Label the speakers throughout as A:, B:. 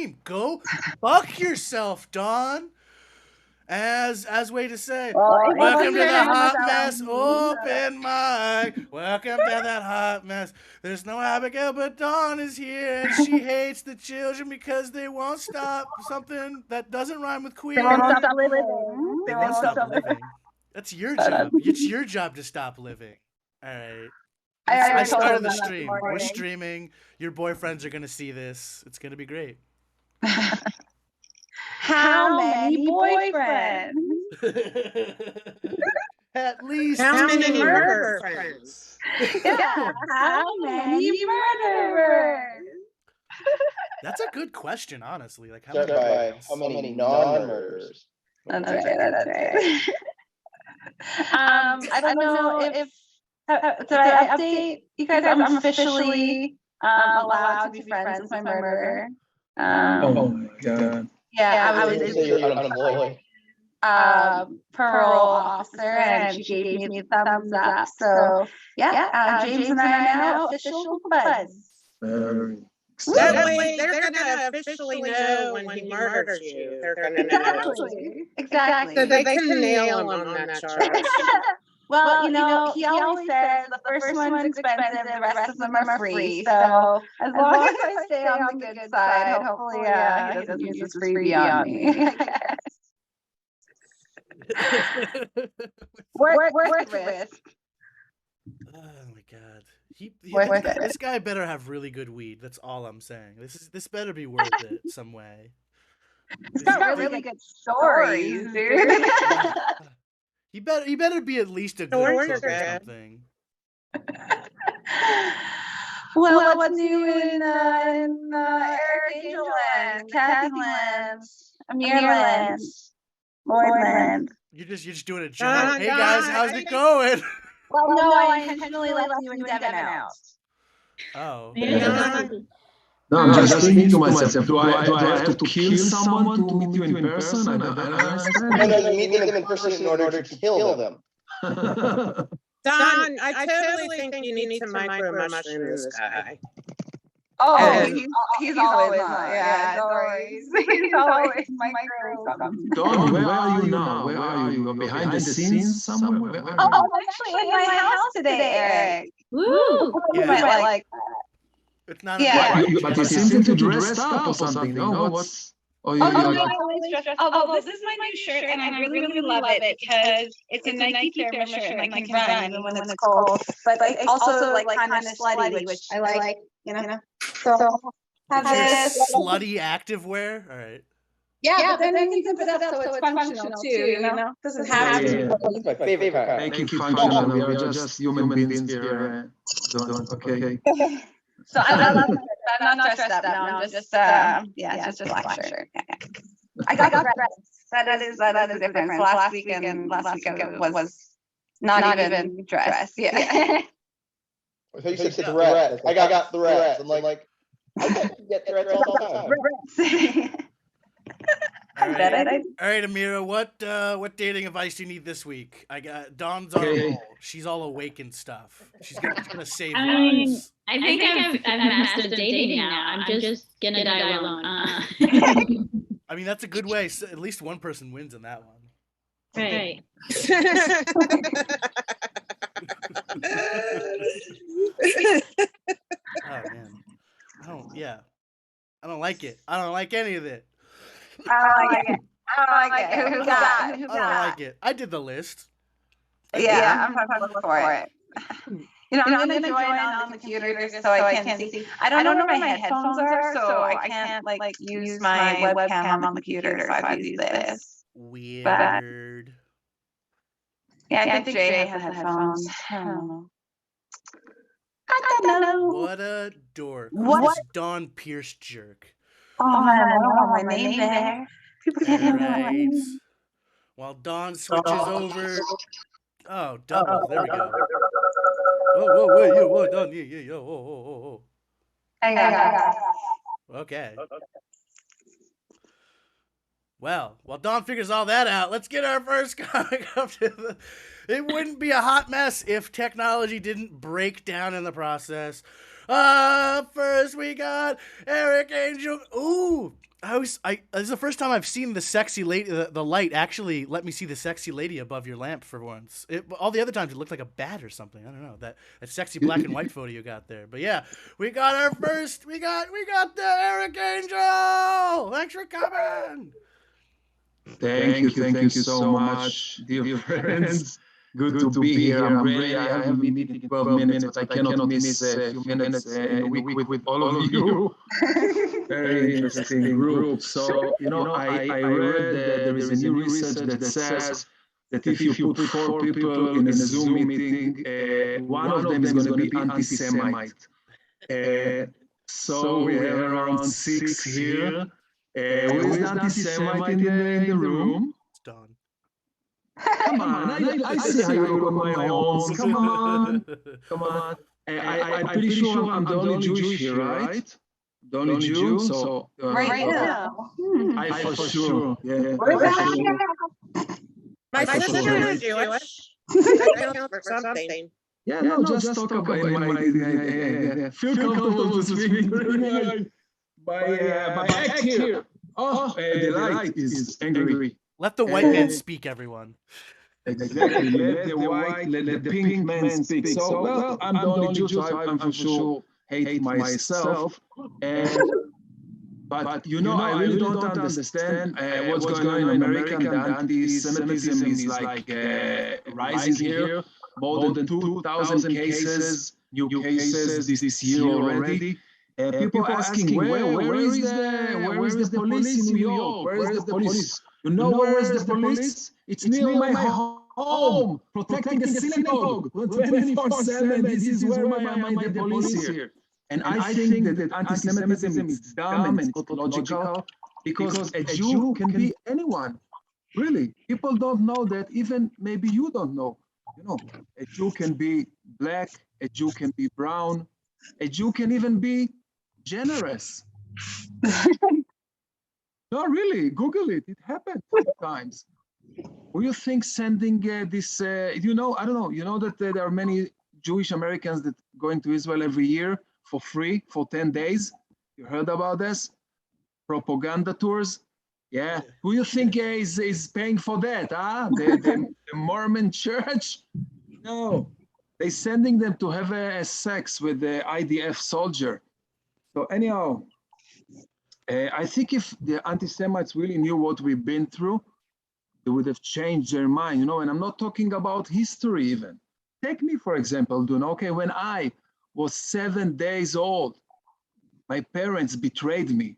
A: stream. Go fuck yourself, Dawn. As way to say, welcome to the hot mess open mic. Welcome to that hot mess. There's no Abigail, but Dawn is here, and she hates the children because they won't stop something that doesn't rhyme with queer.
B: They won't stop living.
A: They won't stop living. That's your job. It's your job to stop living. All right. I started the stream. We're streaming. Your boyfriends are gonna see this. It's gonna be great.
B: How many boyfriends?
A: At least
C: how many murder friends?
B: Yeah, how many murderers?
A: That's a good question, honestly. Like, how
D: many non-murderers?
B: That's right. I don't know if did I update you guys? I'm officially allowed to be friends with my murderer.
E: Oh my god.
B: Yeah, I was
D: you're unemployed.
B: Parole officer, and she gave me the thumbs up. So yeah, James and I are now official buds.
C: That way, they're gonna officially know when he murdered you. They're gonna know.
B: Exactly.
C: So they can nail him on that charge.
B: Well, you know, he always says the first one's expensive, the rest of them are free. So as long as I stay on the good side, hopefully, he doesn't use this freebie on me. Worth risk.
A: Oh my god. This guy better have really good weed. That's all I'm saying. This better be worth it some way.
B: It's got really good stories, dude.
A: He better be at least a good cook or something.
B: Well, what's new in Eric Angel Land, Kathy Land, Amir Land, Lloyd Land?
A: You're just doing a joke. Hey guys, how's it going?
B: Well, no, I intentionally left you and Devin out.
A: Oh.
E: No, I'm just thinking to myself, do I have to kill someone to meet you in person? I don't understand.
D: No, you meet them in person in order to kill them.
C: Don, I totally think you need to micro-mushroom this guy.
B: Oh, he's always not. Yeah, no worries. He's always micro.
E: Don, where are you now? Where are you? Behind the scenes somewhere?
B: Oh, I'm actually in my house today, Eric. Woo!
A: Yeah.
B: Like
A: it's not.
B: Yeah.
E: But you seem to dress up or something. No, what's?
B: No, I always dress up. Although this is my new shirt, and I really love it because it's a Nike thermal shirt, and I can run even when it's cold. But it's also like kind of slutty, which I like. You know. So have this
A: slutty activewear. All right.
B: Yeah, but then you can put it up so it's functional too. You know, doesn't have to.
D: That's my favorite part.
E: Make it functional. We are just human beings here. Okay.
B: So I love it, but I'm not dressed up now. I'm just just a black shirt. Yeah. I got dressed. That is the difference. Last week was not even dressed. Yeah.
D: I thought you said threats. I got threats. I'm like, I get threats all the time.
A: All right, Amira, what dating advice do you need this week? I got Dawn's on a roll. She's all awake and stuff. She's gonna save lives.
F: I think I've mastered dating now. I'm just gonna die alone.
A: I mean, that's a good way. So at least one person wins in that one.
F: Right.
A: Oh man. I don't like it. I don't like any of it.
B: I don't like it. Who got?
A: I don't like it. I did the list.
B: Yeah, I'm trying to look for it. You know, I'm gonna join on the computer just so I can't see. I don't know where my headphones are, so I can't like use my webcam on the computer if I do this.
A: Weird.
B: But, yeah, I think Jay has the headphones. I don't know.
A: What a dork. Who's Dawn Pierce jerk?
B: Oh, I know my name there. People can't hear
A: right. While Dawn switches over. Oh, double. There we go. Whoa, wait, yo, whoa, Dawn, yo, oh. Okay. Well, while Dawn figures all that out, let's get our first comic up to the... It wouldn't be a hot mess if technology didn't break down in the process. First we got Eric Angel. Ooh, this is the first time I've seen the sexy lady. The light actually let me see the sexy lady above your lamp for once. All the other times it looked like a bat or something. I don't know that sexy black and white photo you got there. But yeah, we got our first. We got the Eric Angel. Thanks for coming.
E: Thank you so much, dear friends. Good to be here. I'm ready. I have a meeting in 12 minutes, but I cannot miss a few minutes in a week with all of you. Very interesting group. So, I read that there is a new research that says that if you put four people in a Zoom meeting, one of them is going to be anti-Semite. So we have around 6 here. Who is the anti-Semite in the room?
A: It's done.
E: Come on, I see how you look on my horns. Come on. I'm pretty sure I'm the only Jewish here, right? The only Jew, so
B: Right now.
E: I for sure. Yeah.
C: My sister is Jewish. That counts for something.
E: Yeah, no, just talk about my feel comfortable to speak during my act here. The light is angry.
A: Let the white man speak, everyone.
E: Exactly. Let the pink man speak. So, well, I'm the only Jew, so I'm for sure hate myself. But I really don't understand what's going on in America. The anti-Semitism is like rising here. More than 2,000 cases, new cases this year already. People asking where is the police in New York? Where is the police? Where is the police? It's near my home, protecting a synagogue 24/7. This is where the police here. And I think that anti-Semitism is dumb and it's not logical because a Jew can be anyone. Really, people don't know that. Even maybe you don't know. A Jew can be black. A Jew can be brown. A Jew can even be generous. No, really, Google it. It happened sometimes. Who you think sending this? I don't know. You know that there are many Jewish Americans that going to Israel every year for free for 10 days. You heard about this? Propaganda tours. Yeah. Who you think is paying for that? The Mormon church? No. They're sending them to have a sex with the IDF soldier. So anyhow, I think if the anti-Semites really knew what we've been through, they would have changed their mind, and I'm not talking about history even. Take me, for example, okay, when I was 7 days old, my parents betrayed me.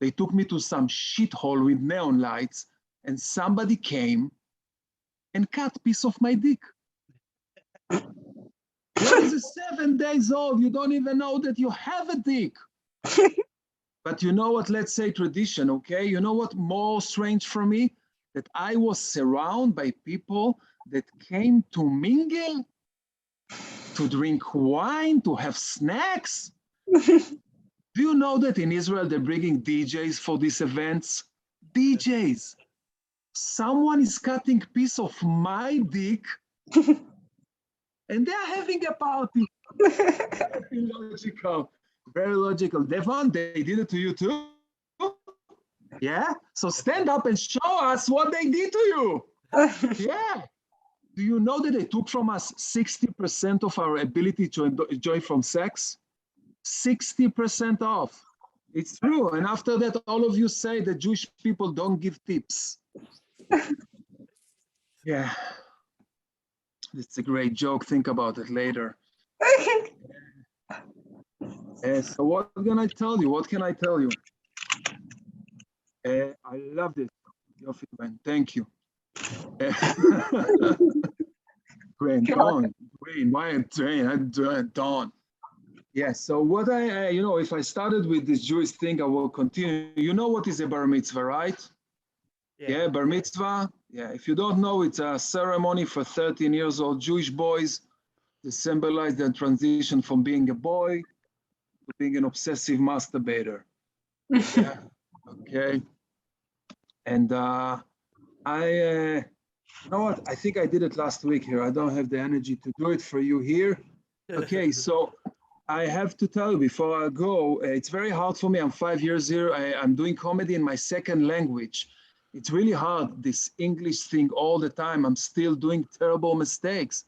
E: They took me to some shithole with neon lights, and somebody came and cut a piece of my dick. You're 7 days old, you don't even know that you have a dick. But you know what, let's say tradition, okay? You know what more strange for me? That I was surrounded by people that came to mingle, to drink wine, to have snacks. Do you know that in Israel they're bringing DJs for these events? DJs. Someone is cutting a piece of my dick and they're having a party. Very logical. Very logical. Devon, they did it to you too? Yeah? So stand up and show us what they did to you. Yeah. Do you know that they took from us 60% of our ability to enjoy from sex? 60% off. It's true. And after that, all of you say that Jewish people don't give tips. Yeah. It's a great joke. Think about it later. So what can I tell you? What can I tell you? I loved it. Gwen, thank you. Gwen, Dawn. Gwen, why Dawn? Yeah, so what if I started with this Jewish thing, I will continue. You know what is a bar mitzvah, right? Yeah, bar mitzvah. Yeah, if you don't know, it's a ceremony for 13 years old Jewish boys to symbolize their transition from being a boy to being an obsessive masturbator. Yeah, okay. And you know what? I think I did it last week here. I don't have the energy to do it for you here. Okay, so I have to tell you before I go, it's very hard for me. I'm 5 years here. I'm doing comedy in my second language. It's really hard, this English thing all the time. I'm still doing terrible mistakes.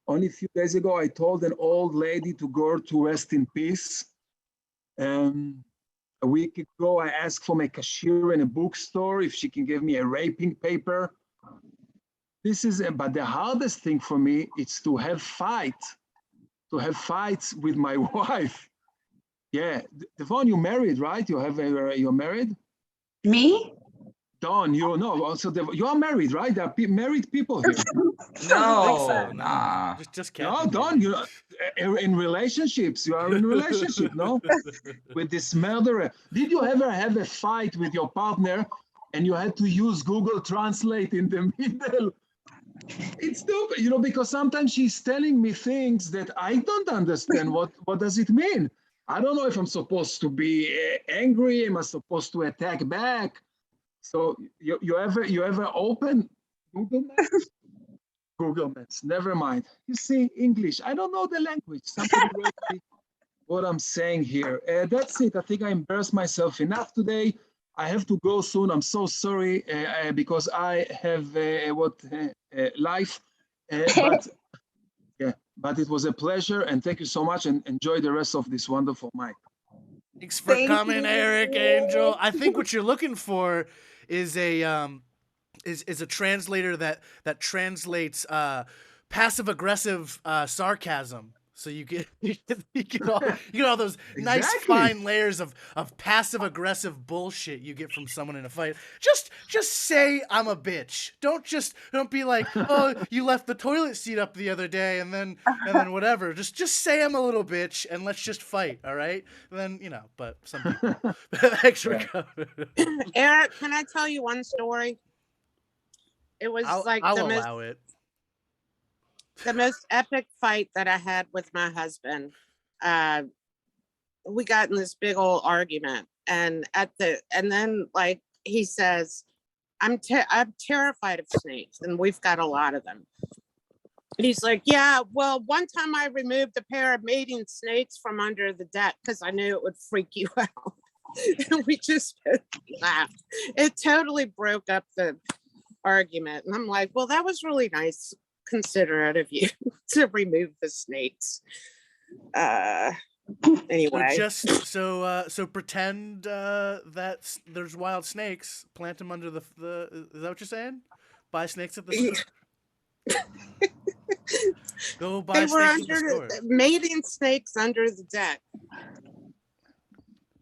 E: Only a few days ago, I told an old lady to go to rest in peace. A week ago, I asked from a cashier in a bookstore if she can give me a raping paper. But the hardest thing for me is to have fights with my wife. Yeah, Devon, you married, right? You're married?
B: Me?
E: Dawn, you know, also you are married, right? There are married people here.
A: No,
G: nah.
A: just
E: No,
A: Captain.
E: Dawn, you in relationships. You are in a relationship, no? With this murderer. Did you ever have a fight with your partner and you had to use Google Translate in the middle? It's stupid, you know, because sometimes she's telling me things that I don't understand. What does it mean? I don't know if I'm supposed to be angry. Am I supposed to attack back? So you ever open Google Maps? Google Maps, never mind. You see, English, I don't know the language. Somebody wrote me what I'm saying here. That's it. I think I embarrassed myself enough today. I have to go soon. I'm so sorry because I have life. But it was a pleasure, and thank you so much, and enjoy the rest of this wonderful night.
A: Thanks for coming, Eric Angel. I think what you're looking for is a is a translator that translates passive aggressive sarcasm. So you get all those nice fine layers of passive aggressive bullshit you get from someone in a fight. Just say I'm a bitch. Don't be like, oh, you left the toilet seat up the other day and then whatever. Just say I'm a little bitch and let's just fight, all right? And then but some people. Thanks for coming.
C: Eric, can I tell you one story? It was
A: I'll allow it.
C: The most epic fight that I had with my husband. We got in this big old argument, and then like he says, I'm terrified of snakes, and we've got a lot of them. He's like, yeah, well, one time I removed a pair of mating snakes from under the deck because I knew it would freak you out. And we just laughed. It totally broke up the argument, and I'm like, well, that was really nice, considerate of you to remove the snakes. Anyway,
A: so pretend that there's wild snakes, plant them under the is that what you're saying? Buy snakes at the store. Go buy snakes at the store.
C: Mating snakes under the deck.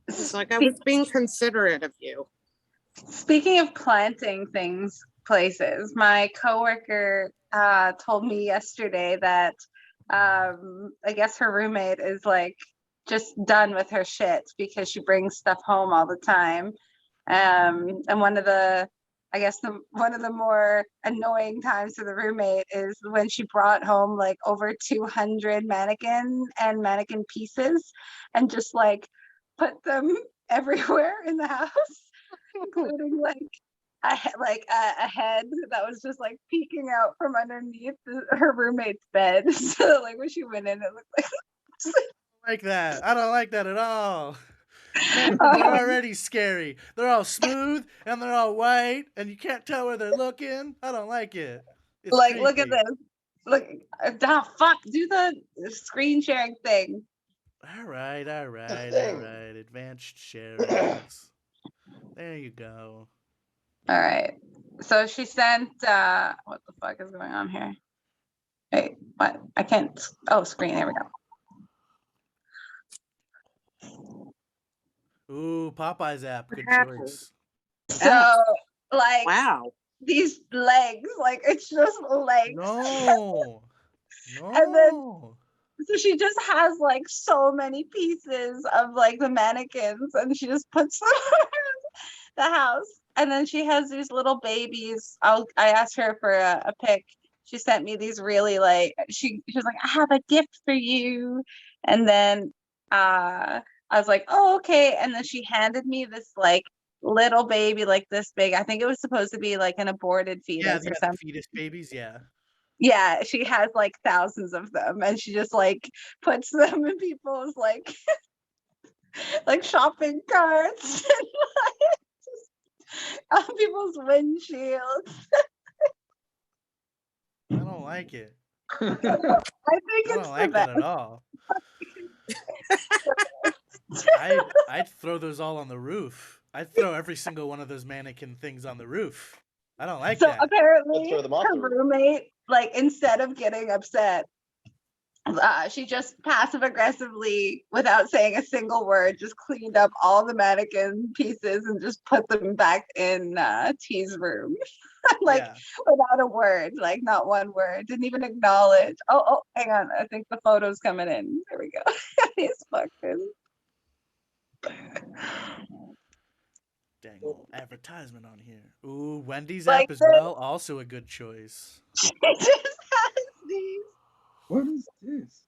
C: It's like I was being considerate of you.
B: Speaking of planting places, my coworker told me yesterday that I guess her roommate is like just done with her shit because she brings stuff home all the time. And one of the more annoying times for the roommate is when she brought home like over 200 mannequin pieces and just like put them everywhere in the house, including like a head that was just like peeking out from underneath her roommate's bed. So like when she went in, it looked like
A: that. I don't like that at all. Man, they're already scary. They're all smooth and they're all white, and you can't tell where they're looking. I don't like it. It's
B: like
A: creepy.
B: Look at this. Look, do the screen sharing thing.
A: All right. Advanced sharings. There you go.
B: All right. So she sent, what the fuck is going on here? Wait, what? I can't, screen, there we
A: go. Ooh, Popeye's app, good choice.
B: So, like,
C: wow.
B: These legs, like, it's just legs.
A: No.
B: And then, so she just has, like, so many pieces of, like, the mannequins, and she just puts them in the house. And then she has these little babies. I asked her for a pic. She sent me these really like she was like, I have a gift for you. And then I was like, oh, okay. And then she handed me this like little baby like this big. I think it was supposed to be like an aborted fetus or something.
A: Fetus babies, yeah.
B: Yeah, she has like thousands of them, and she just like puts them in people's like like shopping carts and like, on people's windshields.
A: I don't like it.
B: I think
A: I
B: it's
A: don't like
B: the
A: that
B: best.
A: at all. I'd throw those all on the roof. I'd throw every single one of those mannequin things on the roof. I don't like
B: So
A: that.
B: apparently,
D: Let's throw them off
B: her
D: the roof.
B: roommate, like instead of getting upset, she just passive aggressively, without saying a single word, just cleaned up all the mannequin pieces and just put them back in T's room. Like
A: Yeah.
B: without a word, like not one word, didn't even acknowledge. Oh, hang on, I think the photo's coming in. There we go. He's fucking.
A: Dang old advertisement on here. Ooh, Wendy's
B: Like
A: app as
B: this.
A: well. Also a good choice.
B: She just has these.
E: What is this?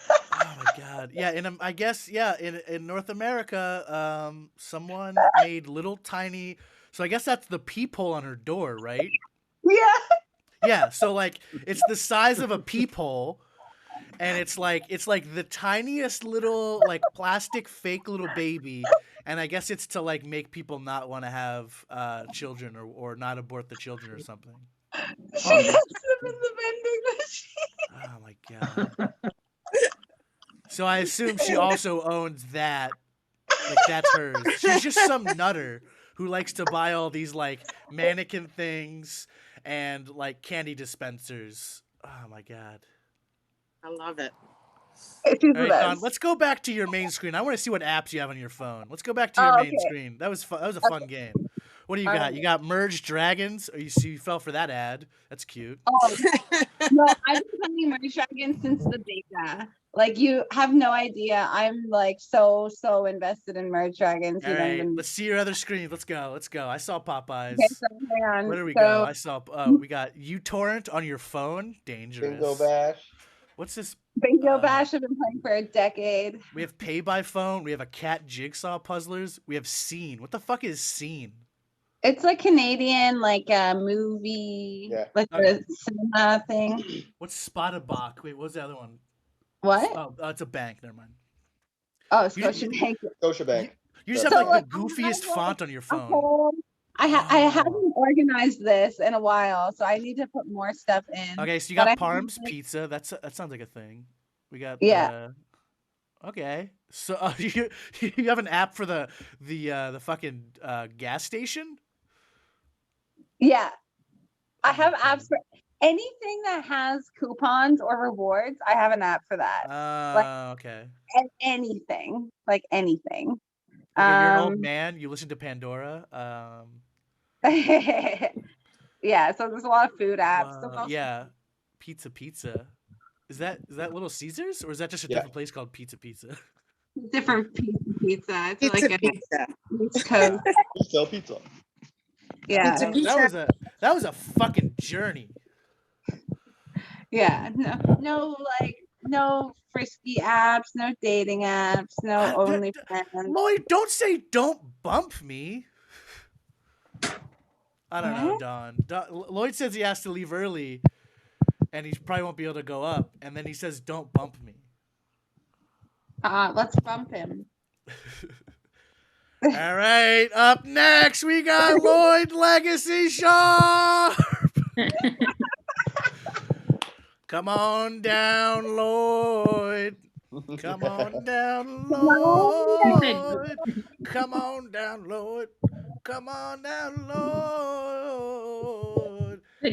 A: Oh my god. Yeah, I guess in North America, someone made little tiny. So I guess that's the peephole on her door, right?
B: Yeah.
A: Yeah. So like it's the size of a peephole, and it's like the tiniest little like plastic fake little baby, and I guess it's to like make people not want to have children or not abort the children or something.
B: She has them in the vending machine.
A: Oh my god. So I assume she also owns that. Like that's hers. She's just some nutter who likes to buy all these like mannequin things and like candy dispensers. Oh my god.
C: I love it.
B: She's
A: All
B: the
A: right, Don,
B: best.
A: let's go back to your main screen. I want to see what apps you have on your phone. Let's go back to your main
B: Okay.
A: screen. That was fun. That was a fun game. What do you got?
B: Alright.
A: You got Merged Dragons? Oh, you fell for that ad. That's cute.
B: Oh no, I've been playing Merge Dragon since the beta. Like you have no idea. I'm like so invested in Merge Dragons.
A: All
B: You don't
A: right,
B: even.
A: let's see your other screen. Let's go. Let's go. I saw Popeyes.
B: Okay, so hang on.
A: Where do we
B: So
A: go? I saw. We got uTorrent on your phone. Dangerous.
D: Bingo bash.
A: What's this?
B: Bingo Bash I've been playing for a decade.
A: We have Pay by Phone. We have a cat jigsaw puzzlers. We have Scene. What the fuck is Scene?
B: It's like Canadian, like a movie,
D: Yeah.
B: like
A: Okay.
B: a cinema thing.
A: What's Spottabach? Wait, what was the other one?
B: What?
A: Oh, it's a bank. Never mind.
B: Oh,
A: You-
B: Scotiabank.
D: Scotiabank.
A: You just
D: So,
A: have like
B: like,
A: the goofiest
B: I have,
A: font on your phone.
B: I
A: Oh.
B: haven't organized this in a while, so I need to put more stuff in.
A: Okay, so you
B: But
A: got
B: I
A: Parms
B: have, like-
A: Pizza. That sounds like a thing. We got
B: Yeah.
A: Okay, so you have an app for the fucking gas station.
B: Yeah. I have apps for anything that has coupons or rewards. I have an app for that.
A: Okay.
B: And anything, like anything.
A: Okay, you're an old man. You listen to Pandora.
B: Yeah, so there's a lot of food apps.
A: Wow, yeah, Pizza. Is that Little Caesars or is that just a
D: Yeah.
A: different place called Pizza?
B: Different pizza. It's
C: Pizza,
B: like a
C: pizza.
B: East Coast.
D: We sell pizza.
B: Yeah.
A: That was a fucking journey.
B: Yeah. No frisky apps, no dating apps, no OnlyFans.
A: Lloyd, don't say don't bump me. I don't know,
B: What?
A: Don. Lloyd says he has to leave early, and he probably won't be able to go up. And then he says, "Don't bump me."
B: Let's bump him.
A: All right, up next we got Lloyd Legacy Sharp. Come on down, Lloyd. Come on down, Lloyd. Come on down, Lloyd. Come on down, Lloyd.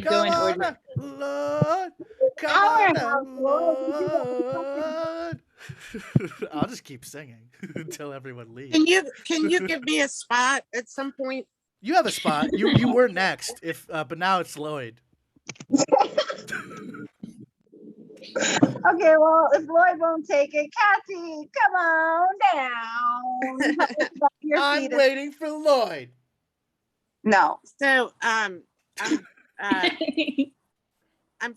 A: Come on down, Lloyd. Come on down, Lloyd. I'll just keep singing until everyone leaves.
C: Can you give me a spot at some point?
A: You have a spot. You were next, but now it's Lloyd.
B: Okay, well, if Lloyd won't take it, Cassie, come on down. Your
A: I'm
B: feet
A: waiting for Lloyd.
B: No.
C: So I'm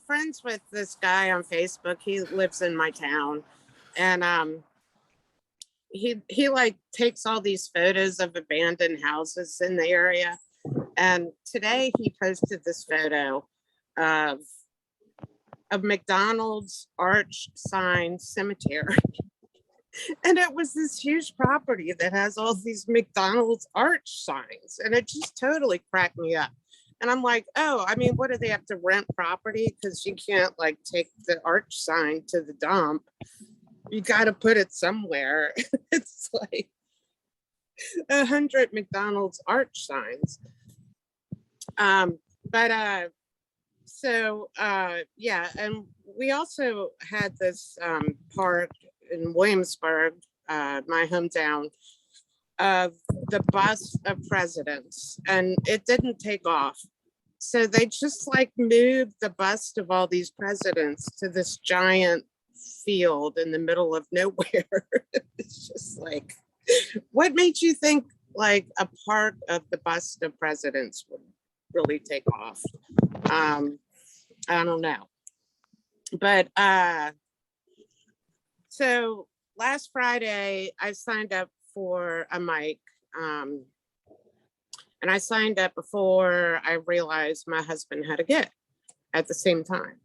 C: friends with this guy on Facebook. He lives in my town, and he like takes all these photos of abandoned houses in the area. And today he posted this photo of a McDonald's arch sign cemetery. And it was this huge property that has all these McDonald's arch signs. And it just totally cracked me up. And I'm like, oh, I mean, what do they have to rent property? Because you can't like take the arch sign to the dump. You got to put it somewhere. It's like 100 McDonald's arch signs. Yeah, and we also had this park in Williamsburg, my hometown, of the bust of presidents, and it didn't take off. So they just like moved the bust of all these presidents to this giant field in the middle of nowhere. It's just like, what made you think like a part of the bust of presidents would really take off? I don't know. But so last Friday I signed up for a mic. And I signed up before I realized my husband had a gig at the same time.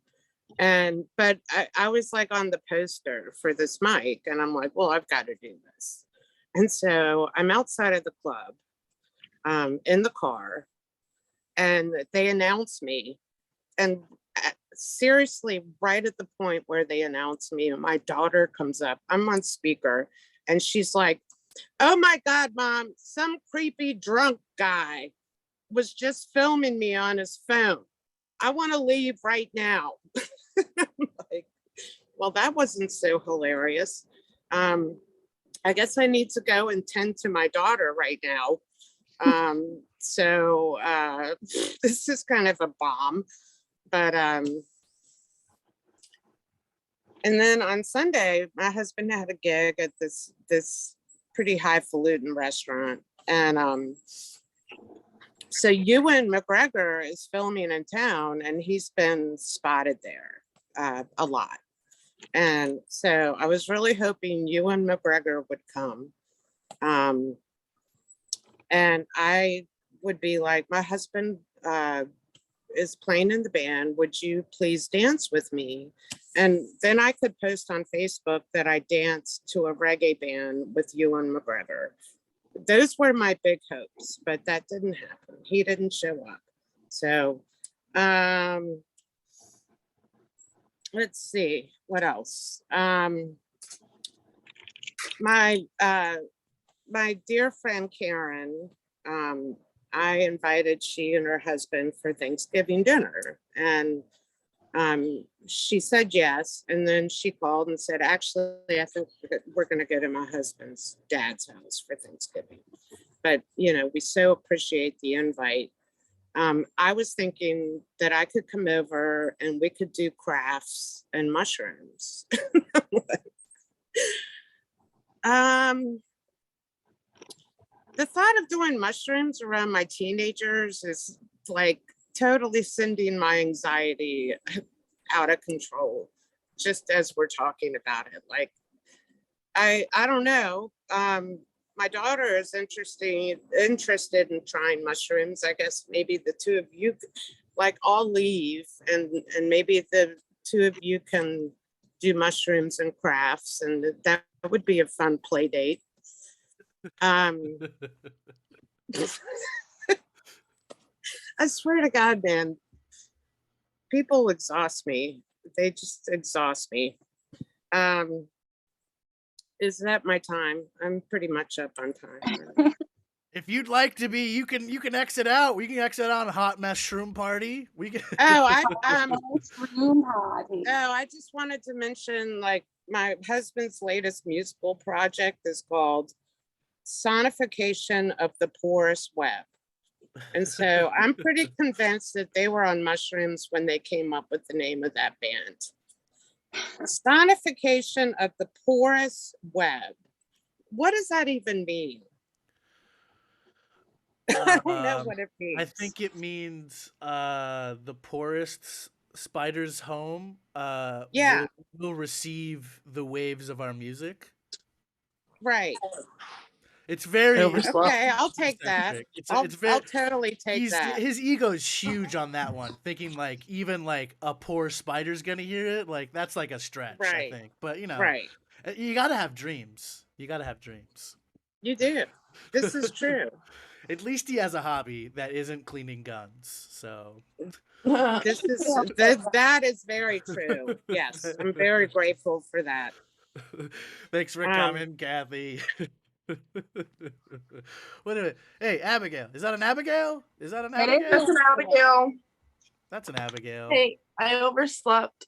C: But I was like on the poster for this mic, and I'm like, well, I've got to do this. And so I'm outside of the club, in the car, and they announced me. And seriously, right at the point where they announced me, my daughter comes up. I'm on speaker, and she's like, oh my God, Mom, some creepy drunk guy was just filming me on his phone. I want to leave right now. I'm like, well, that wasn't so hilarious. I guess I need to go and tend to my daughter right now. This is kind of a bomb. But and then on Sunday, my husband had a gig at this pretty highfalutin restaurant, and so Ewan McGregor is filming in town, and he's been spotted there a lot. And so I was really hoping Ewan McGregor would come, and I would be like, my husband is playing in the band. Would you please dance with me? And then I could post on Facebook that I danced to a reggae band with Ewan McGregor. Those were my big hopes, but that didn't happen. He didn't show up. So let's see, what else? My dear friend Karen, I invited she and her husband for Thanksgiving dinner, and she said yes. And then she called and said, actually, I think we're going to go to my husband's dad's house for Thanksgiving. But, you know, we so appreciate the invite. I was thinking that I could come over and we could do crafts and mushrooms. The thought of doing mushrooms around my teenagers is like totally sending my anxiety out of control, just as we're talking about it. Like, I don't know. My daughter is interested in trying mushrooms. I guess maybe the two of you, like, I'll leave, and maybe the two of you can do mushrooms and crafts, and that would be a fun play date. I swear to God, man, people exhaust me. They just exhaust me. Is that my time? I'm pretty much up on time.
A: If you'd like to be, you can exit out. We can exit on a hot mess shroom party. We can.
B: Shroom party.
C: I just wanted to mention, like, my husband's latest musical project is called Sonification of the Porous Web. And so I'm pretty convinced that they were on mushrooms when they came up with the name of that band. Sonification of the Porous Web. What does that even mean? I don't know what it means.
A: I think it means the poorest spider's home will receive the waves of our music.
C: Right.
A: It's very
C: Okay, I'll take that.
A: eccentric.
C: I'll
A: It's very.
C: totally take that.
A: His ego's huge on that one. Thinking like even like a poor spider's gonna hear it. Like that's like a stretch, I
C: Right.
A: think. But you know,
C: Right.
A: you gotta have dreams. You gotta have dreams.
C: You do. This is true.
A: At least he has a hobby that isn't cleaning guns. So
C: That is very true. Yes, I'm very grateful for that.
A: Thanks for coming, Kathy. Wait a minute. Hey, Abigail. Is that an Abigail? Is that an Abigail?
G: That's an Abigail.
A: That's an Abigail.
G: Hey, I overslept.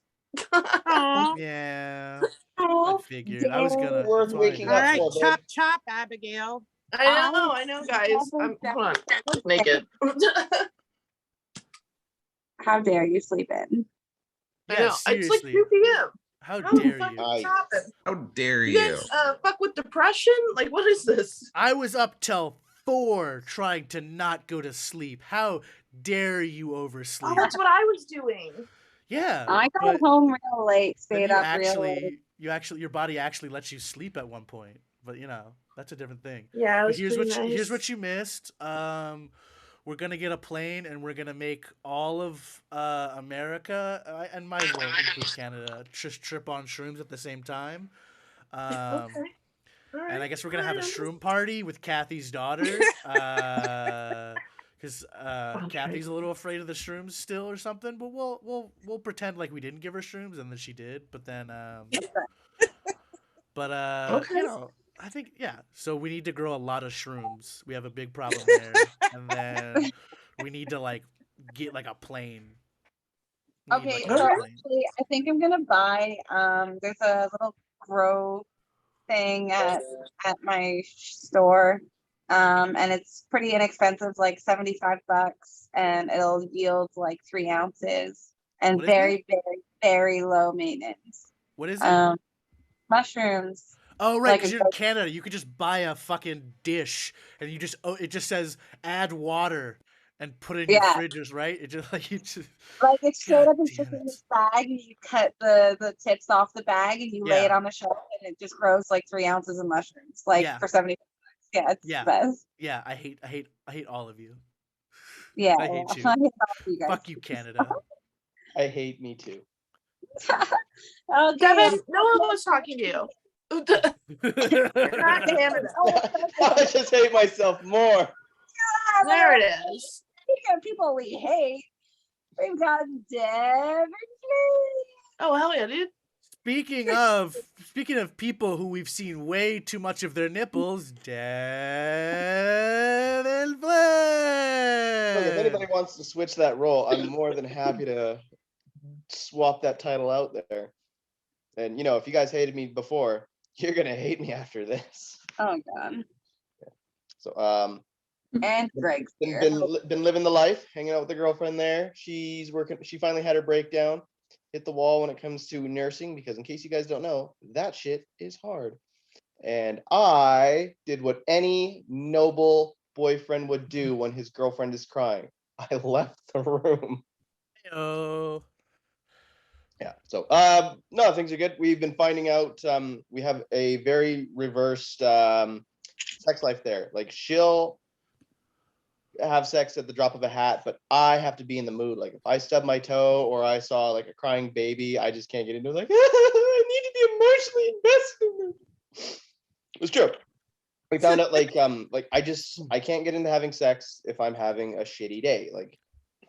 A: Yeah. I figured. I was gonna.
D: Worth
A: that's why I
D: waking
A: did
C: All
D: up
A: it.
C: right,
D: for,
C: chop chop, Abigail.
G: I know, guys. Hold on. Naked.
B: How dare you sleep in?
G: I
A: Yeah,
G: know. It's like
A: seriously.
G: 2 p.m.
A: How
G: How the
A: dare
G: fuck
A: you?
G: did this happen?
H: How dare
G: You
H: you?
G: guys fuck with depression? Like, what is this?
A: I was up till 4 trying to not go to sleep. How dare you
G: Oh,
A: oversleep?
G: that's what I was doing.
A: Yeah.
B: I got
A: but
B: home real late,
A: then
B: stayed up real late.
A: your body actually lets you sleep at one point. But you know, that's a different thing.
G: Yeah, it
A: But
G: was
A: here's
G: pretty
A: what
G: nice.
A: here's what you missed. We're gonna get a plane and we're gonna make all of America and might as well include Canada just trip on shrooms at the same time.
G: Okay. All right.
A: And I guess we're gonna have a
G: All right,
A: shroom party with Kathy's daughter, because Kathy's a little afraid of the shrooms still or something. But we'll pretend like we didn't give her shrooms and then she did. But then
G: Okay.
A: you know, I think yeah. So we need to grow a lot of shrooms. We have a big problem there, and then we need to like get like a plane. We need,
B: Okay,
A: like, a
B: so
A: plane.
B: actually, I think I'm gonna buy. There's a little grow thing at my store, and it's pretty inexpensive, like $75, and it'll yield like 3 ounces, and
A: What is
B: very, very, very low maintenance.
A: What is it?
B: Mushrooms.
A: Oh right,
B: like
A: because
B: a
A: you're in Canada, you could just buy a fucking dish and you just it just says add water and put it in your
B: Yeah.
A: fridges, right? It just like you just
B: Like it's straight
A: God
B: up, it's
A: damn
B: just in
A: it.
B: this bag, and you cut the tips off the bag, and you lay
A: Yeah.
B: it on the shelf, and it just grows like 3 ounces of mushrooms, like
A: Yeah.
B: for $75. Yeah, it's
A: Yeah.
B: the best.
A: Yeah, I hate all of you.
B: Yeah,
A: I hate you.
B: I hate all of you guys.
A: Fuck you, Canada.
D: I hate me too.
B: Okay.
G: Devin, no one was talking to you. God damn it.
D: I just hate myself more.
G: There it is.
B: Speaking of people we hate, we've got Devin.
G: Oh, hell yeah, dude.
A: Speaking of people who we've seen way too much of their nipples, Devin
D: Look, if
A: Flynn.
D: anybody wants to switch that role, I'm more than happy to swap that title out there. And you know, if you guys hated me before, you're gonna hate me after this.
B: Oh god.
D: So
B: And Greg's
D: been,
B: here.
D: been living the life, hanging out with the girlfriend there. She's working. She finally had her breakdown, hit the wall when it comes to nursing, because in case you guys don't know, that shit is hard. And I did what any noble boyfriend would do when his girlfriend is crying. I left the room.
A: Oh.
D: Yeah. So no, things are good. We've been finding out we have a very reversed sex life there. Like she'll have sex at the drop of a hat, but I have to be in the mood. Like if I stub my toe or I saw like a crying baby, I just can't get into it. Like I need to be emotionally invested in it. It's true. We found out like I can't get into having sex if I'm having a shitty day. Like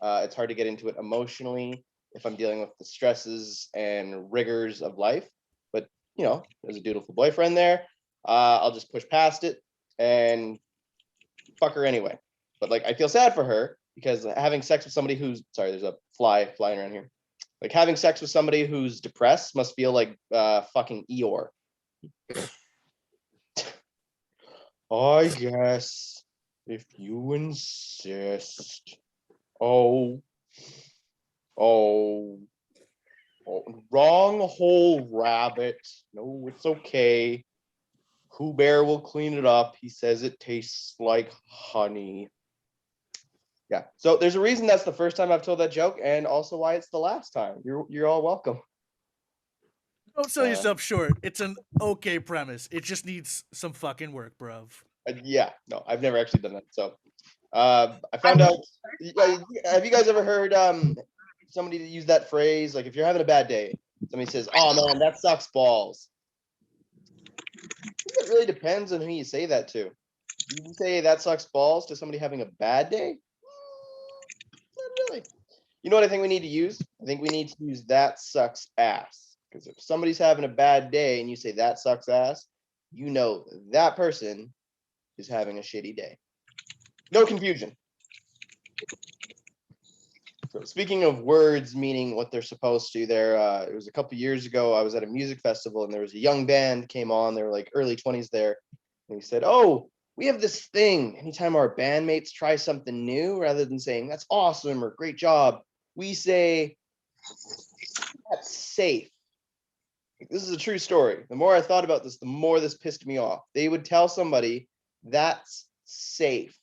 D: it's hard to get into it emotionally if I'm dealing with the stresses and rigors of life. But you know, there's a dutiful boyfriend there. I'll just push past it and fuck her anyway. But like I feel sad for her because having sex with somebody who's there's a fly flying around here. Like having sex with somebody who's depressed must feel like fucking Eeyore. I guess if you insist. Oh, wrong hole, rabbit. No, it's okay. Pooh Bear will clean it up. He says it tastes like honey. Yeah. So there's a reason that's the first time I've told that joke, and also why it's the last time. You're all welcome.
A: Don't sell yourself short. It's an okay premise. It just needs some fucking work, bruv.
D: Yeah, no, I've never actually done that. So I found out. Have you guys ever heard somebody use that phrase? Like if you're having a bad day, somebody says, "Oh man, that sucks balls." I think it really depends on who you say that to. You can say that sucks balls to somebody having a bad day. Not really. You know what I think we need to use? I think we need to use that sucks ass. Because if somebody's having a bad day and you say that sucks ass, you know that person is having a shitty day. No confusion. So speaking of words meaning what they're supposed to, it was a couple years ago. I was at a music festival and there was a young band came on. They were like early 20s there, and he said, "Oh, we have this thing. Anytime our bandmates try something new, rather than saying that's awesome or great job, we say that's safe." This is a true story. The more I thought about this, the more this pissed me off. They would tell somebody that's safe.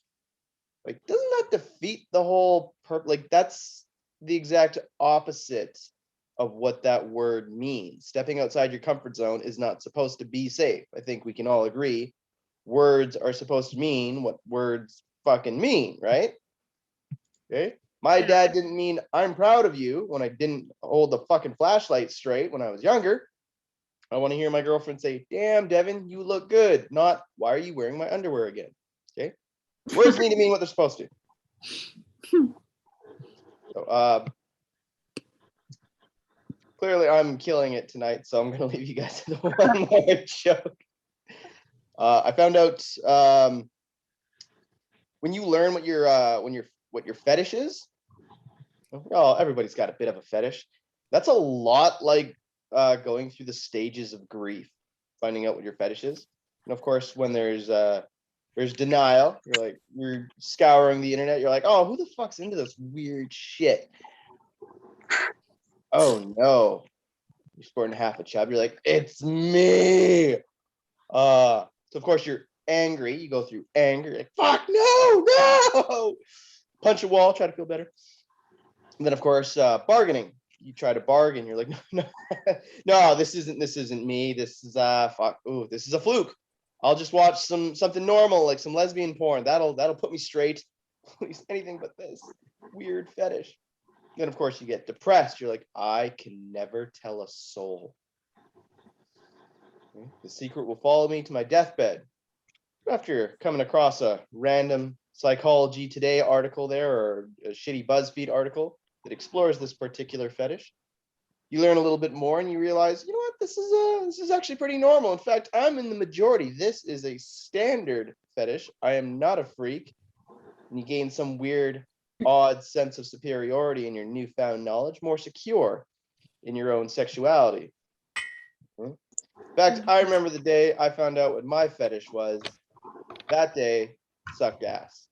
D: Like, doesn't that defeat the whole purpose? Like, that's the exact opposite of what that word means. Stepping outside your comfort zone is not supposed to be safe. I think we can all agree. Words are supposed to mean what words fucking mean, right? Okay. My dad didn't mean I'm proud of you when I didn't hold the fucking flashlight straight when I was younger. I want to hear my girlfriend say, "Damn, Devin, you look good." Not, "Why are you wearing my underwear again?" Okay. Words need to mean what they're supposed to. So, clearly I'm killing it tonight, so I'm gonna leave you guys with one more joke. I found out when you learn what your fetish is. Oh, everybody's got a bit of a fetish. That's a lot like going through the stages of grief, finding out what your fetish is. And of course, when there's denial, you're scouring the internet. You're like, "Oh, who the fuck's into this weird shit?" Oh no, you're sporting half a chub. You're like, "It's me." So of course you're angry. You go through anger. You're like, "Fuck no, no!" Punch a wall. Try to feel better. And then of course bargaining. You try to bargain. You're like, "No, no, no, this isn't me. This is fuck. Ooh, this is a fluke. I'll just watch something normal, like some lesbian porn. That'll put me straight. Please, anything but this weird fetish." Then of course you get depressed. You're like, "I can never tell a soul. The secret will follow me to my deathbed." After coming across a random Psychology Today article there, or a shitty BuzzFeed article that explores this particular fetish, you learn a little bit more and you realize, you know what, this is actually pretty normal. In fact, I'm in the majority. This is a standard fetish. I am not a freak. And you gain some weird, odd sense of superiority in your newfound knowledge, more secure in your own sexuality. In fact, I remember the day I found out what my fetish was. That day sucked ass.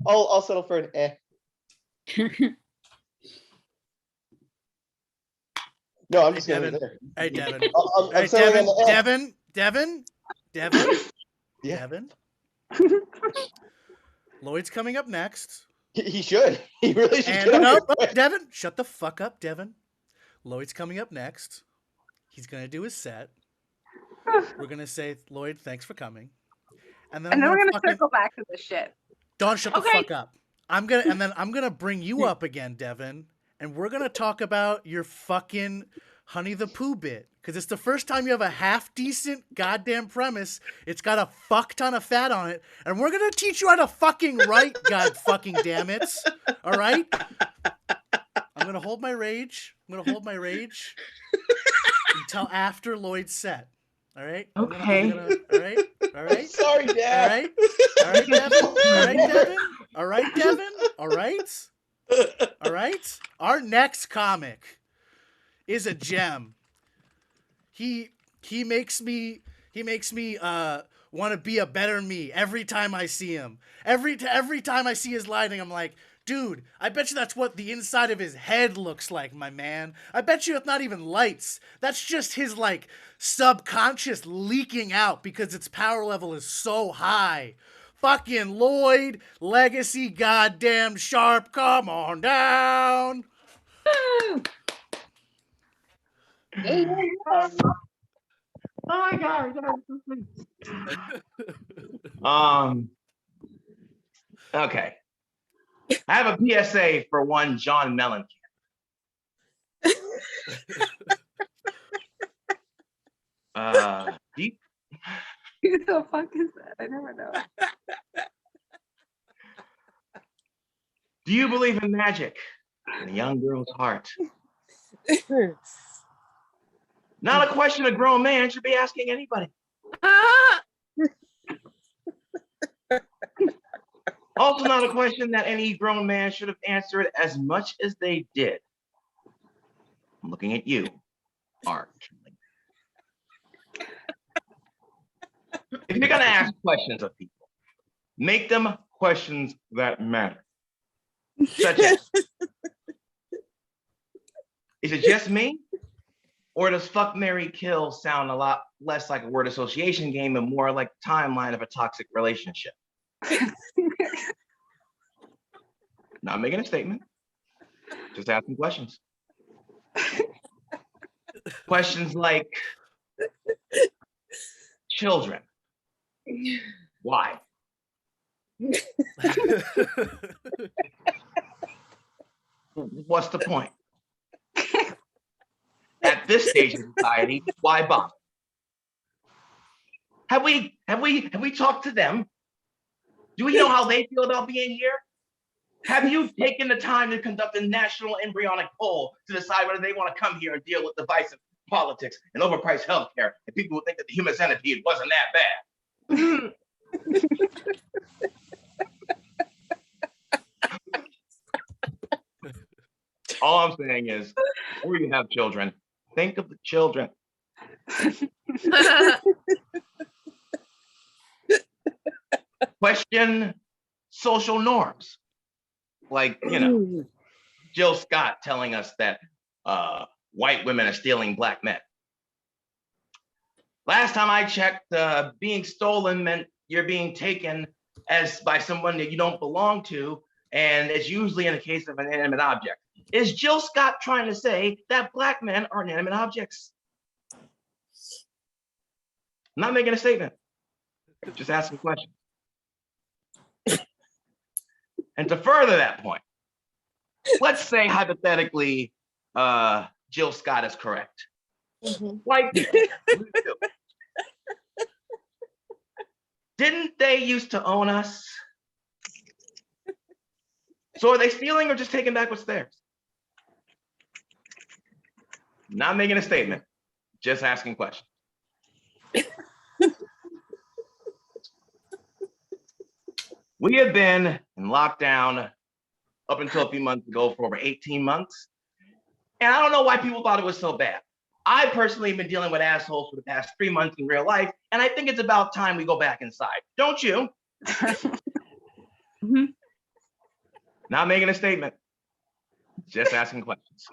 D: I'll settle for an eh. No, I'm just gonna leave it there.
A: Hey, Devin.
D: I'm
A: Hey,
D: settling on
A: Devin.
D: the eh.
A: Devin.
D: Yeah.
A: Devin. Lloyd's coming up next.
D: He should. He really should.
A: And no, Devin, shut the fuck up, Devin. Lloyd's coming up next. He's gonna do his set. We're gonna say, "Lloyd, thanks for coming," and then
B: we're gonna circle back to this shit.
A: Dawn, shut the fuck up. I'm gonna bring you up again, Devin, and we're gonna talk about your fucking Honey the Pooh bit, because it's the first time you have a half decent goddamn premise. It's got a fuck ton of fat on it, and we're gonna teach you how to fucking write. God fucking damn it! All right. I'm gonna hold my rage. Until after Lloyd's set. All right.
H: Okay.
A: All right. All right.
D: Sorry, Dad.
A: All right. All right, Devin. All right, Devin. All right, Devin. All right. All right. Our next comic is a gem. He makes me want to be a better me every time I see him. Every time I see his lighting, I'm like, dude, I bet you that's what the inside of his head looks like, my man. I bet you it's not even lights. That's just his, like, subconscious leaking out because its power level is so high. Fucking Lloyd, Legacy, goddamn Sharp, come on down.
H: Oh my God. Okay. I have a PSA for one John Mellencamp.
B: Who the fuck is that? I never know.
H: Do you believe in magic in a young girl's heart? Not a question a grown man should be asking anybody. Also not a question that any grown man should have answered as much as they did. I'm looking at you, Art. If you're gonna ask questions of people, make them questions that matter. Such as, is it just me? Or does fuck, marry, kill sound a lot less like a word association game and more like the timeline of a toxic relationship? Not making a statement, just asking questions. Questions like, children, why? What's the point? At this stage of society, why bother? Have we talked to them? Do we know how they feel about being here? Have you taken the time to conduct a national embryonic poll to decide whether they want to come here and deal with divisive politics and overpriced healthcare and people who think that the human centipede wasn't that bad? All I'm saying is, before you have children, think of the children. Question social norms. Like, you know, Jill Scott telling us that white women are stealing black men. Last time I checked, being stolen meant you're being taken as by someone that you don't belong to, and it's usually in the case of an inanimate object. Is Jill Scott trying to say that black men are inanimate objects? I'm not making a statement, just asking questions. And to further that point, let's say hypothetically, Jill Scott is correct. White people, didn't they used to own us? So are they stealing or just taking back what's theirs? Not making a statement, just asking questions. We have been in lockdown up until a few months ago for over 18 months. And I don't know why people thought it was so bad. I personally have been dealing with assholes for the past 3 months in real life, and I think it's about time we go back inside. Don't you? Not making a statement, just asking questions.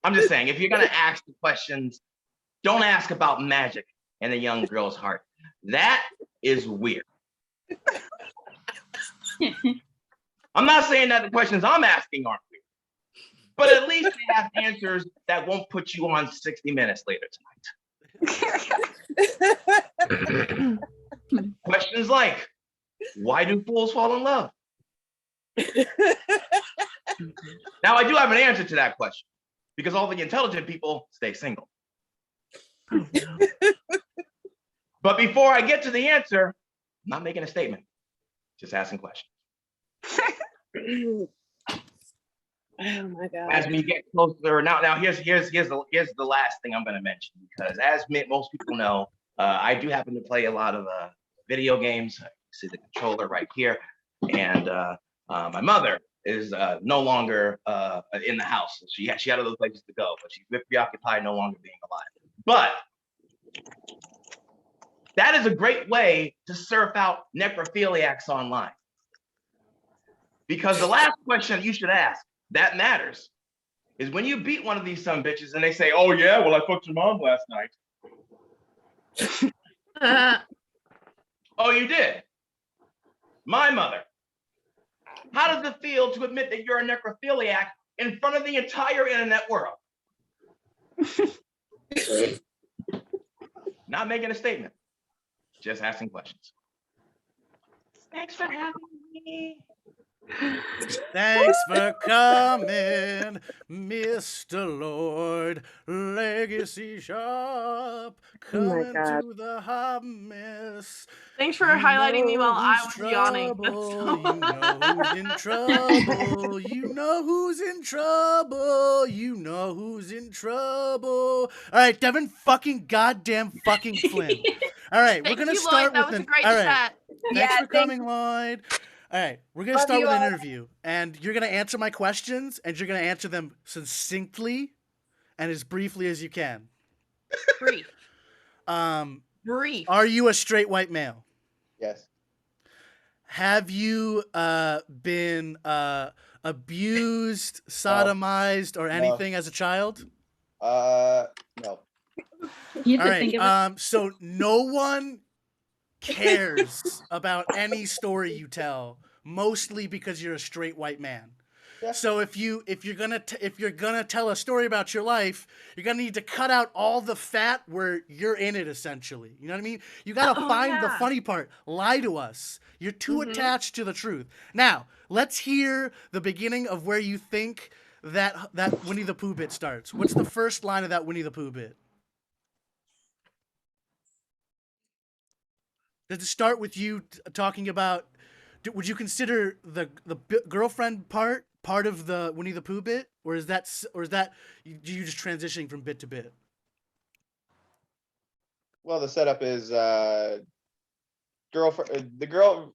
H: I'm just saying, if you're gonna ask the questions, don't ask about magic in a young girl's heart. That is weird. I'm not saying that the questions I'm asking aren't weird, but at least they have answers that won't put you on 60 Minutes later tonight. Questions like, why do fools fall in love? Now, I do have an answer to that question, because all the intelligent people stay single. But before I get to the answer, I'm not making a statement, just asking questions.
C: Oh my God.
H: As we get closer, now here's the last thing I'm going to mention, because as most people know, I do happen to play a lot of video games. You see the controller right here, and my mother is no longer in the house. She had other places to go, but she's preoccupied no longer being alive. But that is a great way to surf out necrophiliacs online. Because the last question you should ask that matters is when you beat one of these son bitches and they say, oh yeah, well I fucked your mom last night. Oh, you did? My mother. How does it feel to admit that you're a necrophiliac in front of the entire internet world? Not making a statement, just asking questions. Thanks for having me.
A: Thanks for coming, Mr. Lord. Legacy Shop. Coming
C: God.
A: to the hot mess.
G: Thanks for
A: You
G: highlighting me
A: know
G: while I
A: who's
G: was yawning.
A: trouble. You know who's in trouble. You know who's in trouble. You know who's in trouble. All right, Devin fucking goddamn fucking Flynn. All right, we're
G: Thank
A: gonna
G: you,
A: start
G: Lloyd. That
A: with
G: was a
A: an.
G: great
A: All right,
G: chat.
A: thanks
B: Yeah,
A: for coming, Lloyd. All right, we're gonna
B: Love
A: start
B: you
A: with an
B: all.
A: interview, and you're gonna answer my questions, and you're gonna answer them succinctly and as briefly as you can.
G: Brief.
A: Um,
G: Brief.
A: are you a straight white male?
D: Yes.
A: Have you been abused, sodomized, or anything as a child?
D: No.
F: You
A: All
F: have to
A: right.
F: think of it.
A: So no one cares about any story you tell, mostly because you're a straight white man.
D: Yeah.
A: So if you're gonna tell a story about your life, you're gonna need to cut out all the fat where you're in it. Essentially, you know what I mean. You gotta find the funny part. Lie to us. You're too attached to the truth. Now let's hear the beginning of where you think that Winnie the Pooh bit starts. What's the first line of that Winnie the Pooh bit? Does it start with you talking about? Would you consider the girlfriend part of the Winnie the Pooh bit, or is that you just transitioning from bit to bit?
D: Well, the setup is girlfriend. The girl.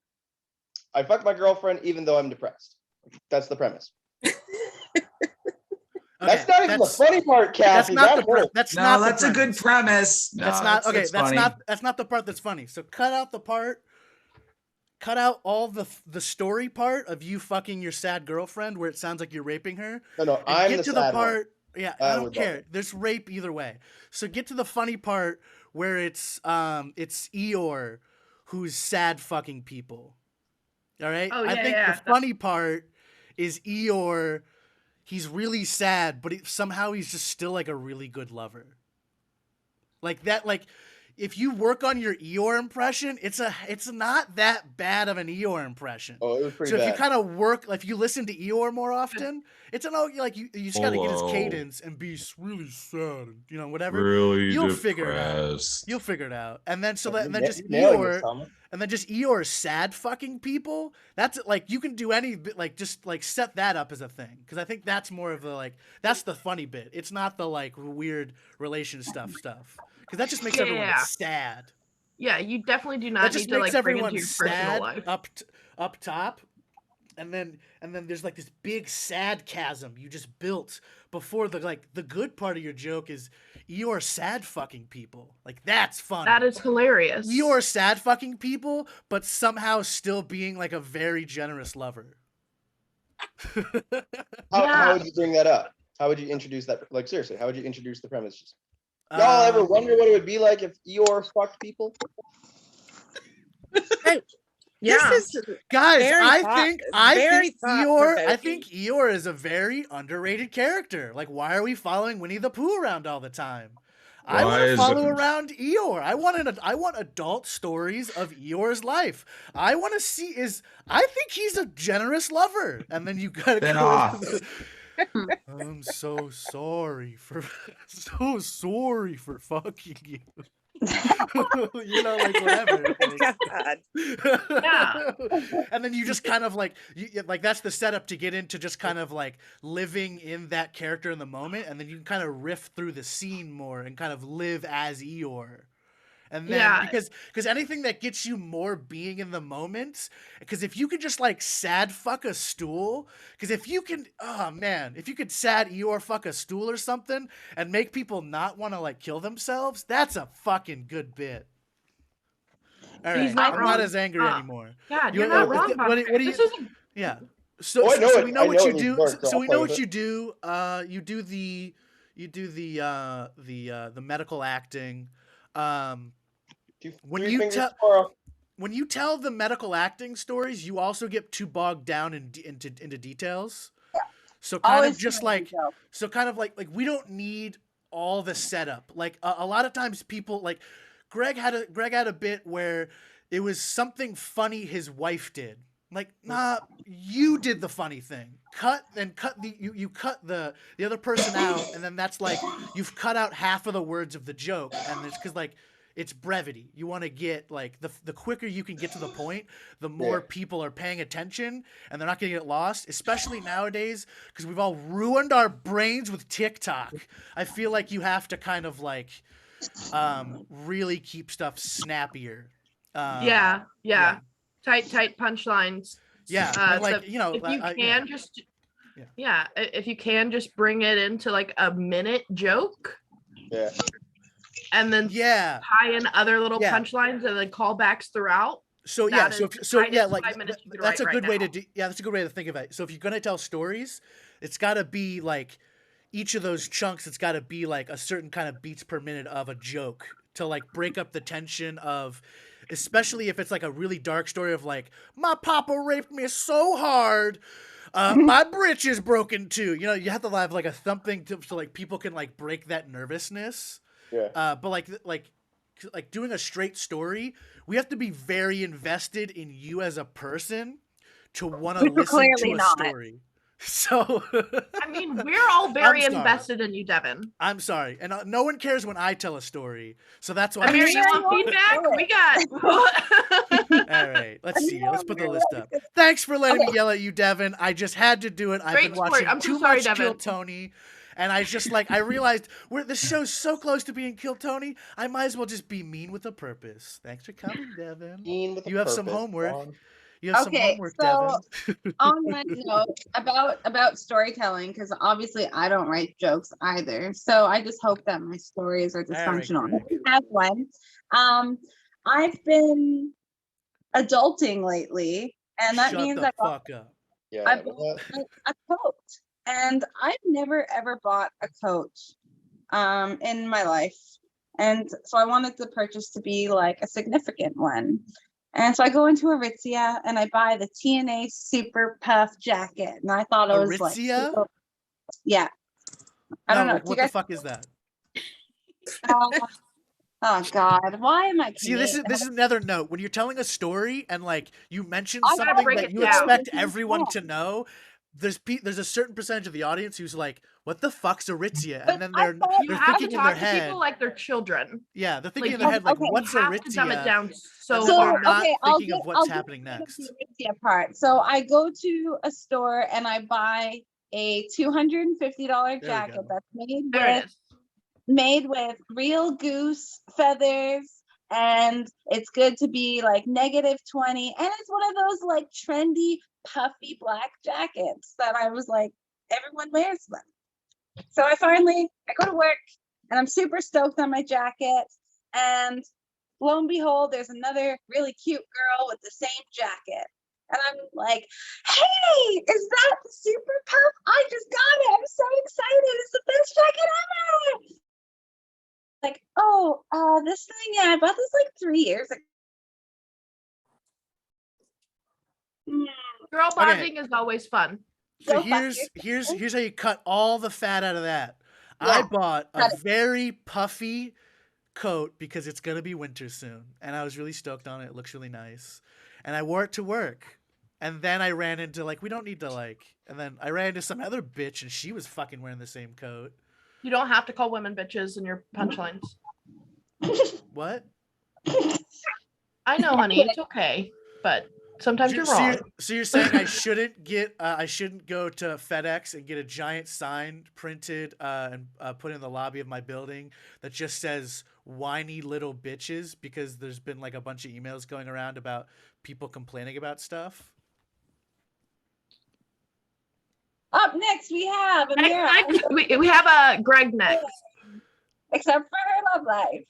D: I fucked my girlfriend even though I'm depressed. That's the premise.
A: Okay,
D: that's not even the funny part, Kathy.
A: That's
I: No,
A: not
I: that's
A: the
I: a good premise. No,
A: That's not okay.
I: that's
A: That's
I: funny.
A: not the part that's funny. So cut out the part. Cut out all the story part of you fucking your sad girlfriend, where it sounds like you're raping her.
D: No,
A: And
D: I'm
A: get
D: the
A: to the
D: sad one.
A: part. Yeah, I don't care. There's rape either way. So get to the funny part where it's Eeyore who's sad fucking people. All right.
G: Oh,
A: I
G: yeah,
A: think
G: yeah.
A: the funny part is Eeyore. He's really sad, but somehow he's just still like a really good lover. Like that, like if you work on your Eeyore impression, it's not that bad of an Eeyore impression.
D: Oh, it was pretty
A: so
D: bad.
A: if you kind of work, like if you listen to Eeyore more often, it's an like you just gotta get his cadence and be really sad, you know, whatever.
I: Really
A: You'll figure it out.
I: depressed.
A: You'll figure it out, and then
D: You're nailing this,
A: Eeyore.
D: Thomas.
A: And then just Eeyore sad fucking people. That's like you can do any bit, like just like set that up as a thing, because I think that's more of the like that's the funny bit. It's not the like weird relation stuff, because that just makes everyone sad.
G: Yeah, you definitely do not
A: That just
G: need to
A: makes
G: like bring
A: everyone
G: into your personal
A: sad
G: life.
A: up top, and then there's like this big sad chasm you just built before the good part of your joke is Eeyore sad fucking people. Like that's funny.
G: That is hilarious.
A: Eeyore sad fucking people, but somehow still being like a very generous lover.
D: How would you bring that up? How would you introduce that? Like seriously, how would you introduce the premise? Y'all ever wonder what it would be like if Eeyore fucked people?
C: Yeah,
A: guys, I think
C: Eeyore.
A: Eeyore is a very underrated character. Like, why are we following Winnie the Pooh around all the time? I want to follow around Eeyore. I want adult stories of Eeyore's life. I want to see I think he's a generous lover. And then you gotta go. I'm so sorry for fucking you. You know, like whatever.
C: God.
A: And then you just kind of like that's the setup to get into just kind of like living in that character in the moment, and then you can kind of riff through the scene more and kind of live as Eeyore. And then because anything that gets you more being in the moment, because if you could just like sad fuck a stool, because if you could sad Eeyore fuck a stool or something and make people not want to like kill themselves, that's a fucking good bit. All right, I'm not as angry anymore.
G: God, you're not wrong about
A: what do you? Yeah. So we know what you do. So we know what you do. You do the medical acting. When you tell the medical acting stories, you also get too bogged down into details. So kind of like we don't need all the setup. Like a lot of times people like Greg had a bit where it was something funny his wife did. Like, nah, you did the funny thing. Cut you cut the other person out, and then that's like you've cut out half of the words of the joke, and it's because like it's brevity. You want to get like the quicker you can get to the point, the more people are paying attention, and they're not going to get lost. Especially nowadays, because we've all ruined our brains with TikTok. I feel like you have to kind of like really keep stuff snappier.
G: Yeah. Tight punchlines.
A: Yeah,
G: So
A: like you know,
G: if you can if you can just bring it into like a minute joke.
D: Yeah.
G: And then tie in other little punchlines and then callbacks throughout.
A: So
G: like
A: that's a good way to that's a good way to think of it. So if you're gonna tell stories, it's got to be like each of those chunks. It's got to be like a certain kind of beats per minute of a joke to like break up the tension of, especially if it's like a really dark story of like my papa raped me so hard. My britch is broken too. You know, you have to have like a something so like people can like break that nervousness.
D: Yeah.
A: But like doing a straight story, we have to be very invested in you as a person to want to listen to a story. So
G: I mean, we're all very invested in you, Devin.
A: I'm sorry, and no one cares when I tell a story, so that's why.
G: I mean, you want feedback? We got.
A: All right, let's see. Let's put the list up. Thanks for letting me yell at you, Devin. I just had to do it. I've been watching too much Kill Tony. And I just like I realized this show's so close to being Kill Tony. I might as well just be mean with a purpose. Thanks for coming, Devin. You have some homework. You have some homework, Devin.
B: On that note, about storytelling, because obviously I don't write jokes either. So I just hope that my stories are dysfunctional. I have one. I've been adulting lately, and that means I bought a coat. And I've never ever bought a coat in my life. And so I wanted the purchase to be like a significant one. And so I go into Aritzia and I buy the TNA Super Puff jacket. And I thought it was
A: Aritzia?
B: Like, yeah. I don't know.
A: What the fuck is that?
B: Oh God, why am I?
A: See, this is another note. When you're telling a story and like you mention something that you expect everyone to know, there's a certain percentage of the audience who's like, "What the fuck's Aritzia?" And then they're thinking in their head,
G: people like they're children.
A: Yeah, they're thinking in their head like, "What's Aritzia?"
G: Dumb it down
A: so far. Not thinking of what's happening next.
B: The Aritzia part. So I go to a store and I buy a $250 jacket that's made with real goose feathers, and it's good to be like -20, and it's one of those like trendy puffy black jackets that I was like, everyone wears them. So I go to work and I'm super stoked on my jacket, and lo and behold, there's another really cute girl with the same jacket. And I'm like, hey, is that the Super Puff? I just got it. I'm so excited. It's the best jacket ever. Like, oh, this thing, I bought this like 3 years ago.
G: Girl bonding is always fun.
A: So here's how you cut all the fat out of that. Yeah. I bought a very puffy coat because it's gonna be winter soon, and I was really stoked on it. It looks really nice, and I wore it to work. And then I ran into like, we don't need to like, and then I ran into some other bitch, and she was fucking wearing the same coat.
G: You don't have to call women bitches in your punchlines.
A: What?
G: I know, honey, it's okay, but sometimes you're wrong.
A: So you're saying I shouldn't go to FedEx and get a giant sign printed and put in the lobby of my building that just says "whiny little bitches" because there's been like a bunch of emails going around about people complaining about stuff?
B: Up next, we have
G: we have Greg next.
B: Except for her love life.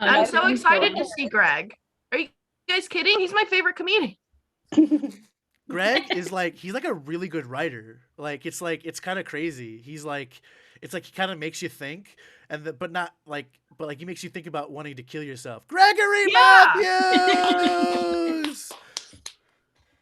G: I'm so excited to see Greg. Are you guys kidding? He's my favorite comedian.
A: Greg is like, he's like a really good writer. Like it's kind of crazy. He's like, it's like he kind of makes you think, but he makes you think about wanting to kill yourself. Gregory Matthews.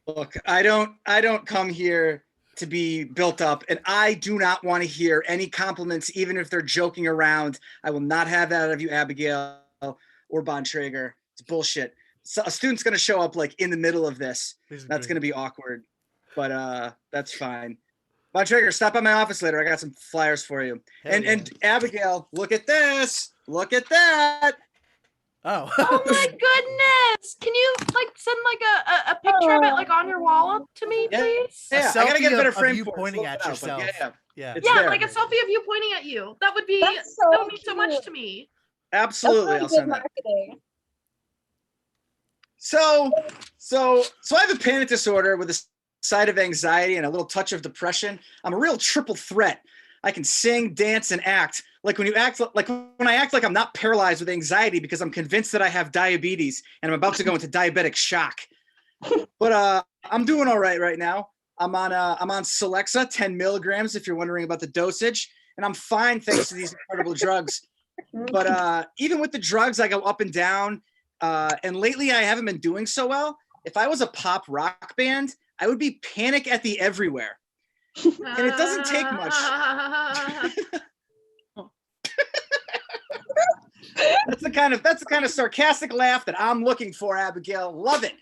I: Look, I don't come here to be built up, and I do not want to hear any compliments, even if they're joking around. I will not have that out of you, Abigail or Bontrager. It's bullshit. So a student's going to show up like in the middle of this. That's going to be awkward, but that's fine. Bontrager, stop by my office later. I got some flyers for you. And Abigail, look at this. Look at that.
A: Oh.
G: Oh my goodness! Can you like send like a picture of it like on your wall to me, please?
A: Yeah,
I: I gotta get a better frame
A: of you
I: for it.
A: pointing
I: Slow
A: at
I: down,
A: yourself.
I: Yeah.
G: Yeah, like a selfie of you pointing at you. That would mean so much to me.
I: Absolutely, I'll send that. So I have a panic disorder with a side of anxiety and a little touch of depression. I'm a real triple threat. I can sing, dance, and act. Like when I act like I'm not paralyzed with anxiety because I'm convinced that I have diabetes and I'm about to go into diabetic shock. But I'm doing all right now. I'm on Celexa, 10 milligrams, if you're wondering about the dosage, and I'm fine thanks to these incredible drugs. But even with the drugs, I go up and down. And lately, I haven't been doing so well. If I was a pop rock band, I would be Panic at the Everywhere. And it doesn't take much. That's the kind of sarcastic laugh that I'm looking for, Abigail. Love it.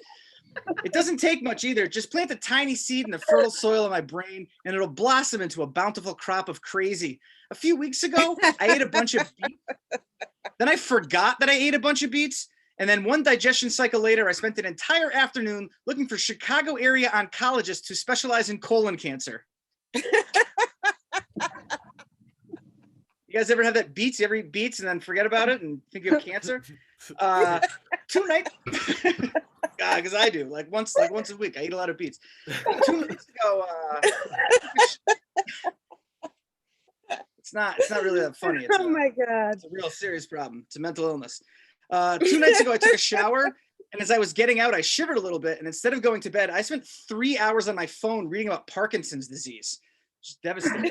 I: It doesn't take much either. Just plant a tiny seed in the fertile soil of my brain, and it'll blossom into a bountiful crop of crazy. A few weeks ago, I ate a bunch of beets. Then I forgot that I ate a bunch of beets. And then one digestion cycle later, I spent an entire afternoon looking for Chicago area oncologists who specialize in colon cancer. You guys ever have that beets? You ever eat beets and then forget about it and think you have cancer? 2 nights, because I do. Like once a week, I eat a lot of beets. 2 nights ago, it's not really that funny. It's
C: my God.
I: It's a real serious problem. It's a mental illness. 2 nights ago, I took a shower, and as I was getting out, I shivered a little bit. And instead of going to bed, I spent 3 hours on my phone reading about Parkinson's disease. Just devastating.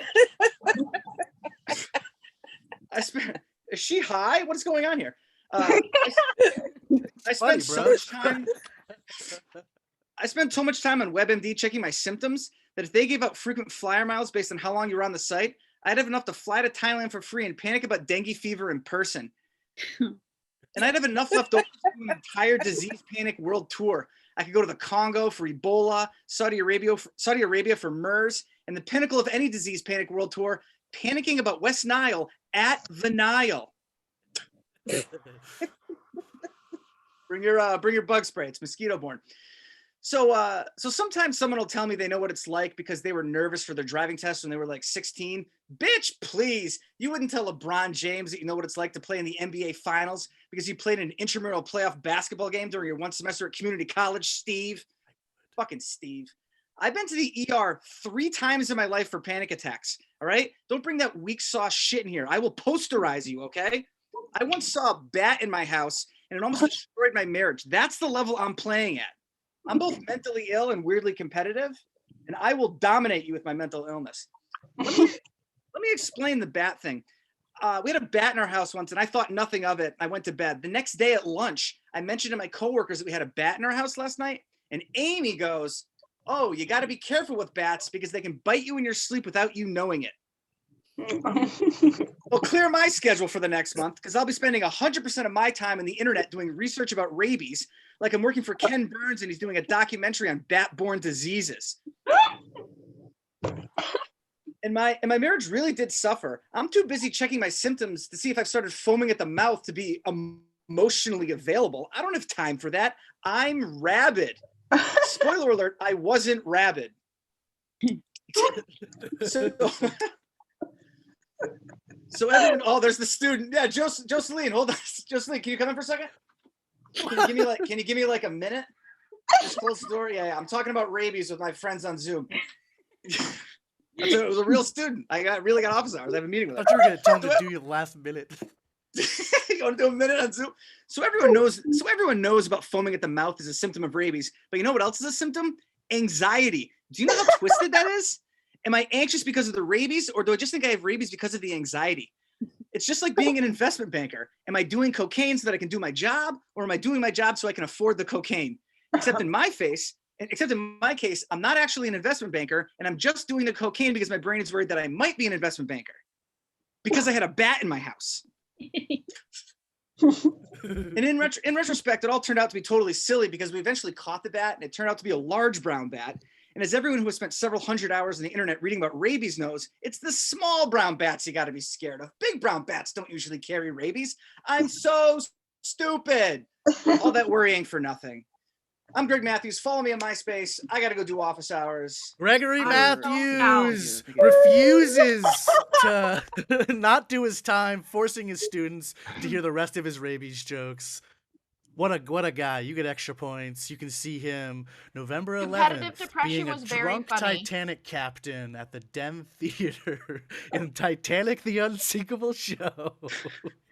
I: Is she high? What is going on here? I spent so much time. I spent so much time on WebMD checking my symptoms that if they gave out frequent flyer miles based on how long you're on the site, I'd have enough to fly to Thailand for free and panic about dengue fever in person. And I'd have enough left over to do an entire disease panic world tour. I could go to the Congo for Ebola, Saudi Arabia for MERS, and the pinnacle of any disease panic world tour, panicking about West Nile at the Nile. Bring your bug spray. It's mosquito borne. So sometimes someone will tell me they know what it's like because they were nervous for their driving test when they were like 16. Bitch, please. You wouldn't tell LeBron James that you know what it's like to play in the NBA Finals because you played in an intramural playoff basketball game during your one semester at community college, Steve. Fucking Steve. I've been to the ER 3 times in my life for panic attacks. All right? Don't bring that weak sauce shit in here. I will posterize you, okay? I once saw a bat in my house and it almost destroyed my marriage. That's the level I'm playing at. I'm both mentally ill and weirdly competitive, and I will dominate you with my mental illness. Let me explain the bat thing. We had a bat in our house once, and I thought nothing of it. I went to bed. The next day at lunch, I mentioned to my coworkers that we had a bat in our house last night, and Amy goes, "Oh, you got to be careful with bats because they can bite you in your sleep without you knowing it." Well, clear my schedule for the next month because I'll be spending 100% of my time on the internet doing research about rabies, like I'm working for Ken Burns and he's doing a documentary on bat-borne diseases. And my marriage really did suffer. I'm too busy checking my symptoms to see if I've started foaming at the mouth to be emotionally available. I don't have time for that. I'm rabid. Spoiler alert, I wasn't rabid. So everyone, oh, there's the student. Yeah, Jocelyn, hold on. Jocelyn, can you come in for a second? Can you give me like a minute? Just close the door. Yeah, I'm talking about rabies with my friends on Zoom. It was a real student. I really got office hours. I have a meeting with him.
A: I thought you were gonna tell him to do your last minute.
I: You want to do a minute on Zoom? So everyone knows about foaming at the mouth is a symptom of rabies. But you know what else is a symptom? Anxiety. Do you know how twisted that is? Am I anxious because of the rabies, or do I just think I have rabies because of the anxiety? It's just like being an investment banker. Am I doing cocaine so that I can do my job, or am I doing my job so I can afford the cocaine? Except in my except in my case, I'm not actually an investment banker, and I'm just doing the cocaine because my brain is worried that I might be an investment banker because I had a bat in my house. And in retrospect, it all turned out to be totally silly because we eventually caught the bat, and it turned out to be a large brown bat. And as everyone who has spent several hundred hours on the internet reading about rabies knows, it's the small brown bats you got to be scared of. Big brown bats don't usually carry rabies. I'm so stupid. All that worrying for nothing. I'm Greg Matthews. Follow me on MySpace. I got to go do office hours.
A: Gregory Matthews refuses to not do his time, forcing his students to hear the rest of his rabies jokes. What a guy. You get extra points. You can see him November 11th being a drunk Titanic captain at the Den Theater in Titanic the Unsinkable Show.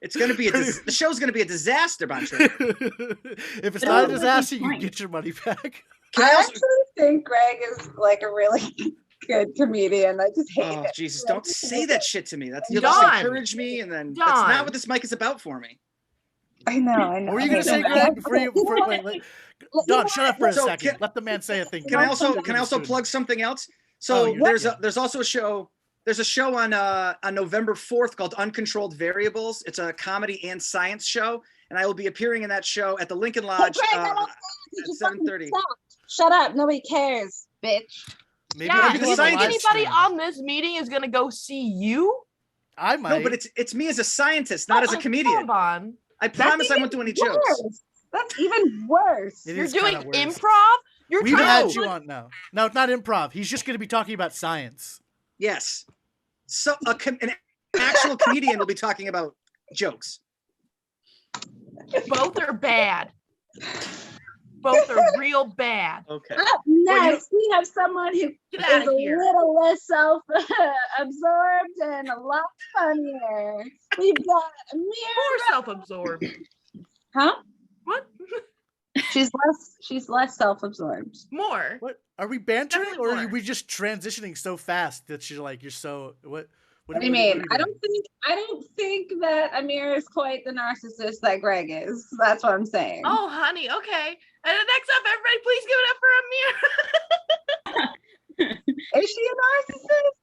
I: It's going to be the show's going to be a disaster, Bancho.
A: If it's not a disaster, you can get your money back.
J: I actually think Greg is like a really good comedian. I just hate it.
I: Jesus, don't say that shit to me. You'll just encourage me, and then that's not what this mic is about for me.
J: I know.
A: What were you gonna say, Greg? Wait. Don, shut up for a second. Let the man say a thing.
I: Can I also plug something else? So there's also a show. There's a show on November 4th called Uncontrolled Variables. It's a comedy and science show, and I will be appearing in that show at the Lincoln Lodge at 7:30.
J: Shut up! Nobody cares, bitch.
G: Maybe you think anybody on this meeting is gonna go see you?
A: I might.
I: No, but it's me as a scientist, not as a comedian.
G: Come on.
I: I promise I won't do any jokes.
J: That's even worse.
G: You're doing improv?
A: We've had you on now. No, it's not improv. He's just going to be talking about science.
I: Yes. So an actual comedian will be talking about jokes.
G: Both are bad. Both are real bad.
I: Okay.
J: Up next, we have someone who is a little less self-absorbed and a lot funnier. We've got Amir.
G: More self-absorbed.
J: Huh?
G: What?
J: She's less self-absorbed.
G: More.
A: What? Are we bantering, or are we just transitioning so fast that you're so what?
J: What do you mean? I don't think that Amir is quite the narcissist that Greg is. That's what I'm saying.
G: Oh, honey. Okay. And next up, everybody, please give it up for Amir.
J: Is she a narcissist?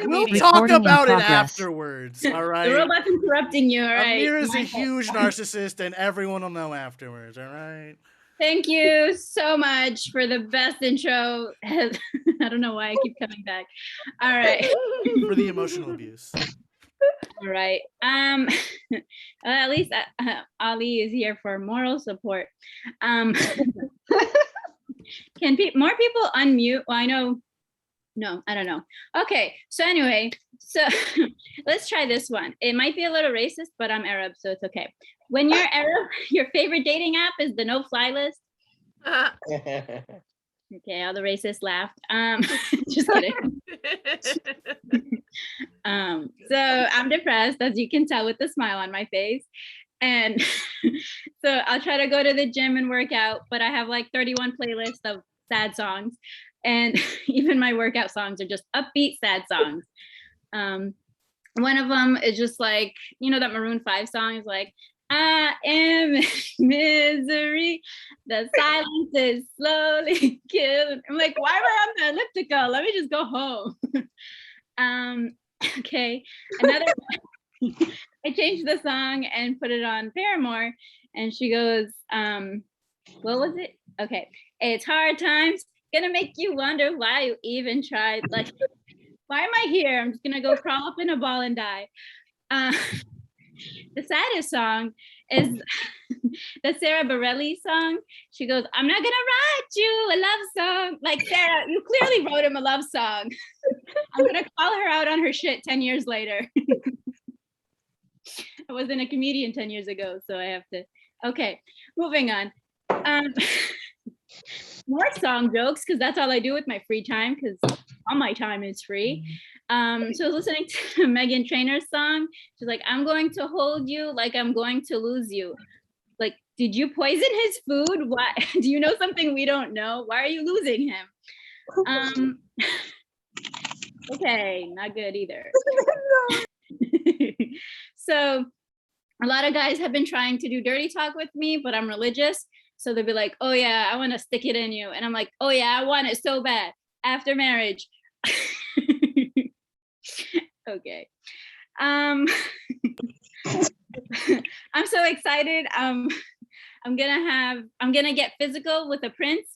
A: We'll talk about it afterwards. All right.
F: The robot's interrupting you. All right.
A: Amir is a huge narcissist, and everyone will know afterwards. All right.
F: Thank you so much for the best intro. I don't know why I keep coming back. All right.
A: For the emotional abuse.
F: All right. At least Ali is here for moral support. Can more people unmute? Well, I know. No, I don't know. Okay. So anyway, let's try this one. It might be a little racist, but I'm Arab, so it's okay. When you're Arab, your favorite dating app is the no-fly list. Okay, all the racists laughed. Just kidding. So I'm depressed, as you can tell with the smile on my face. And so I'll try to go to the gym and work out, but I have like 31 playlists of sad songs. And even my workout songs are just upbeat, sad songs. One of them is just like, that Maroon 5 song is like, I am in misery. The silence is slowly killing. I'm like, why am I on the elliptical? Let me just go home. Okay. Another I changed the song and put it on Paramore, and she goes, what was it? Okay. It's hard times, gonna make you wonder why you even tried. Like, why am I here? I'm just gonna go crawl up in a ball and die. The saddest song is the Sarah Bareilles song. She goes, I'm not gonna write you a love song. Like, Sarah, you clearly wrote him a love song. I'm gonna call her out on her shit 10 years later. I wasn't a comedian 10 years ago, so I have to. Okay, moving on. More song jokes, because that's all I do with my free time, because all my time is free. So I was listening to Meghan Trainor's song. She's like, I'm going to hold you like I'm going to lose you. Like, did you poison his food? Why? Do you know something we don't know? Why are you losing him? Okay, not good either. So a lot of guys have been trying to do dirty talk with me, but I'm religious. So they'll be like, oh yeah, I want to stick it in you. And I'm like, oh yeah, I want it so bad after marriage. Okay. I'm so excited. I'm gonna get physical with a Prince.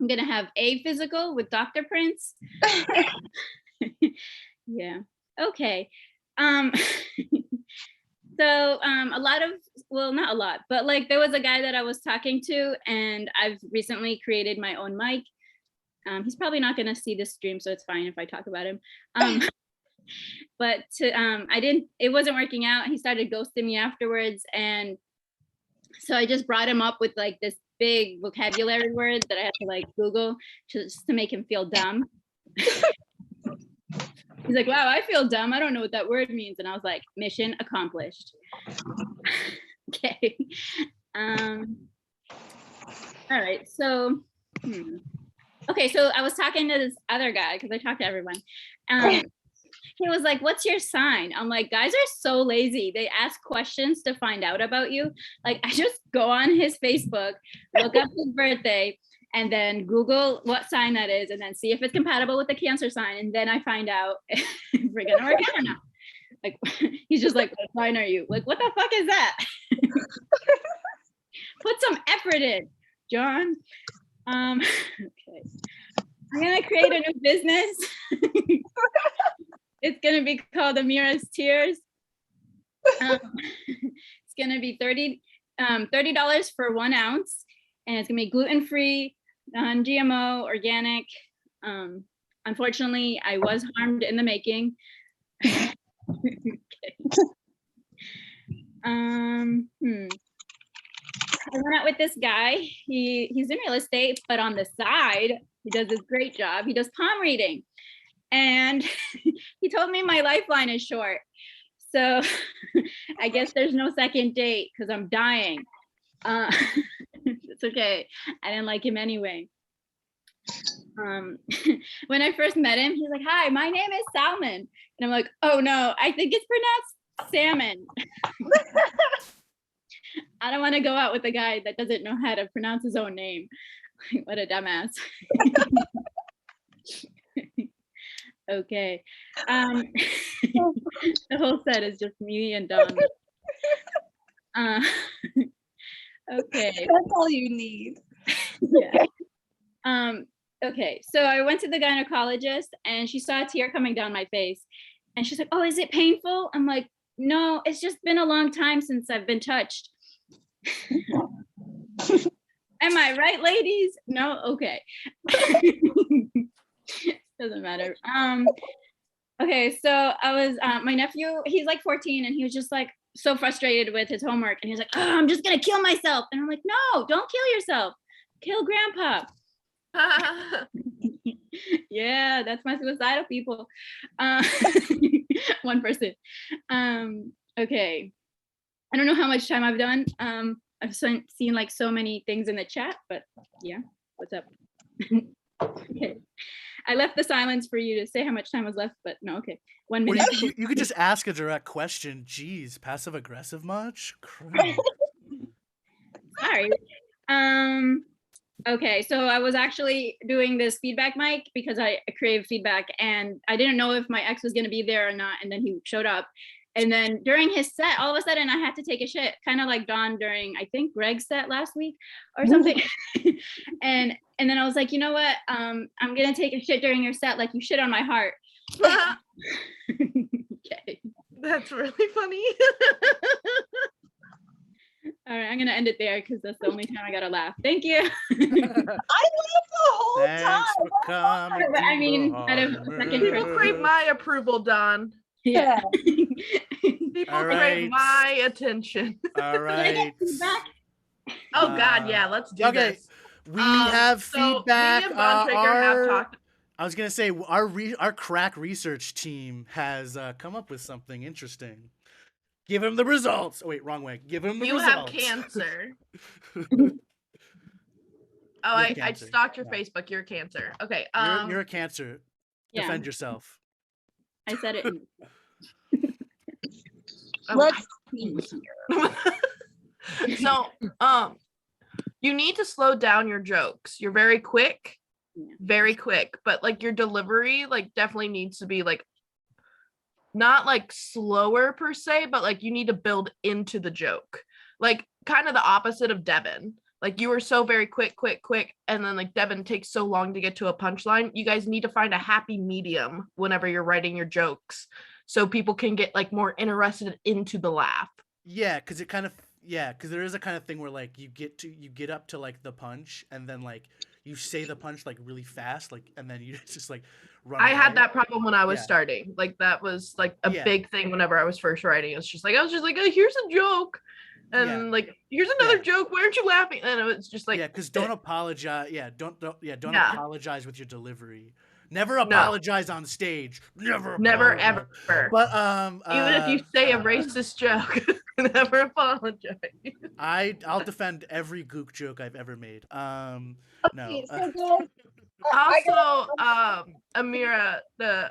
F: I'm gonna have a physical with Dr. Prince. Yeah. Okay. So a lot of, well, not a lot, but like there was a guy that I was talking to, and I've recently created my own mic. He's probably not gonna see this stream, so it's fine if I talk about him. But it wasn't working out. He started ghosting me afterwards, and so I just brought him up with like this big vocabulary word that I had to like Google just to make him feel dumb. He's like, wow, I feel dumb. I don't know what that word means. And I was like, mission accomplished. Okay. All right. So, okay. So I was talking to this other guy because I talk to everyone. He was like, what's your sign? I'm like, guys are so lazy. They ask questions to find out about you. Like, I just go on his Facebook, look up his birthday, and then Google what sign that is, and then see if it's compatible with the Cancer sign. And then I find out if we're gonna work out or not. Like, he's just like, what sign are you? Like, what the fuck is that? Put some effort in, John. Okay. I'm gonna create a new business. It's gonna be called Amira's Tears. It's gonna be $30 for 1 ounce, and it's gonna be gluten-free, non-GMO, organic. Unfortunately, I was harmed in the making. Okay. I went out with this guy. He's in real estate, but on the side, he does this great job. He does palm reading. And he told me my lifeline is short. So I guess there's no second date because I'm dying. It's okay. I didn't like him anyway. When I first met him, he's like, hi, my name is Salmon. And I'm like, oh no, I think it's pronounced salmon. I don't want to go out with a guy that doesn't know how to pronounce his own name. What a dumbass. Okay. The whole set is just me and Don. Okay.
B: That's all you need.
F: Yeah. Okay, so I went to the gynecologist and she saw a tear coming down my face. And she's like, oh, is it painful? I'm like, no, it's just been a long time since I've been touched. Am I right, ladies? No? Okay. Doesn't matter. Okay, so I was, my nephew, he's like 14 and he was just like so frustrated with his homework. And he was like, oh, I'm just gonna kill myself. And I'm like, no, don't kill yourself. Kill grandpa. Yeah, that's my suicidal people. One person. Okay. I don't know how much time I've done. I've seen like so many things in the chat, but yeah, what's up? Okay. I left the silence for you to say how much time was left, but no, okay. 1 minute.
A: Well, you could just ask a direct question. Geez, passive aggressive much? Crap.
F: Sorry. Okay, so I was actually doing this feedback mic because I crave feedback and I didn't know if my ex was gonna be there or not, and then he showed up. And then during his set, all of a sudden I had to take a shit, kind of like Dawn during, I think, Greg's set last week or something. and then I was like, you know what? I'm gonna take a shit during your set, like you shit on my heart. Okay.
G: That's really funny.
F: All right, I'm gonna end it there because that's the only time I gotta laugh. Thank you.
J: I laughed the whole
A: Thanks
J: time.
A: for coming.
F: I mean,
A: to
F: out of
A: the
F: second
G: People
A: Harvard.
G: crave my approval, Don.
F: Yeah.
G: People
A: All
G: crave
A: right.
G: my attention.
A: All
F: Can I
A: right.
F: get feedback?
G: Oh God, yeah, let's do
A: Okay.
G: this.
A: We have
G: So
A: feedback.
G: me and Bontrager have talked.
A: I was gonna say our crack research team has come up with something interesting. Give him the results. Oh wait, wrong way. Give him the
G: You have
A: results.
G: cancer. Oh,
A: You
G: I
A: have cancer.
G: stalked your
A: Yeah.
G: Facebook. You're cancer. Okay.
A: You're a cancer.
F: Yeah,
A: Defend yourself.
F: I said it.
J: Let's see here.
G: So, You need to slow down your jokes. You're very quick, but like your delivery like definitely needs to be like not like slower per se, but like you need to build into the joke. Like kind of the opposite of Devin. Like you were so very quick, and then like Devin takes so long to get to a punchline. You guys need to find a happy medium whenever you're writing your jokes so people can get like more interested into the laugh.
A: Yeah, because there is a kind of thing where like you get up to like the punch and then like you say the punch like really fast, like, and then you just like run
G: I
A: away.
G: had that problem when I was starting. Like that was like a big thing whenever I was first writing. I was just like, oh, here's a joke. And like, here's another joke. Why aren't you laughing? And it was just like,
A: because don't apologize. Don't apologize with your delivery. Never apologize on stage. Never
G: ever.
A: But
G: even if you say a racist joke, never apologize.
A: I'll defend every gook joke I've ever made. No.
G: Also, Amira, the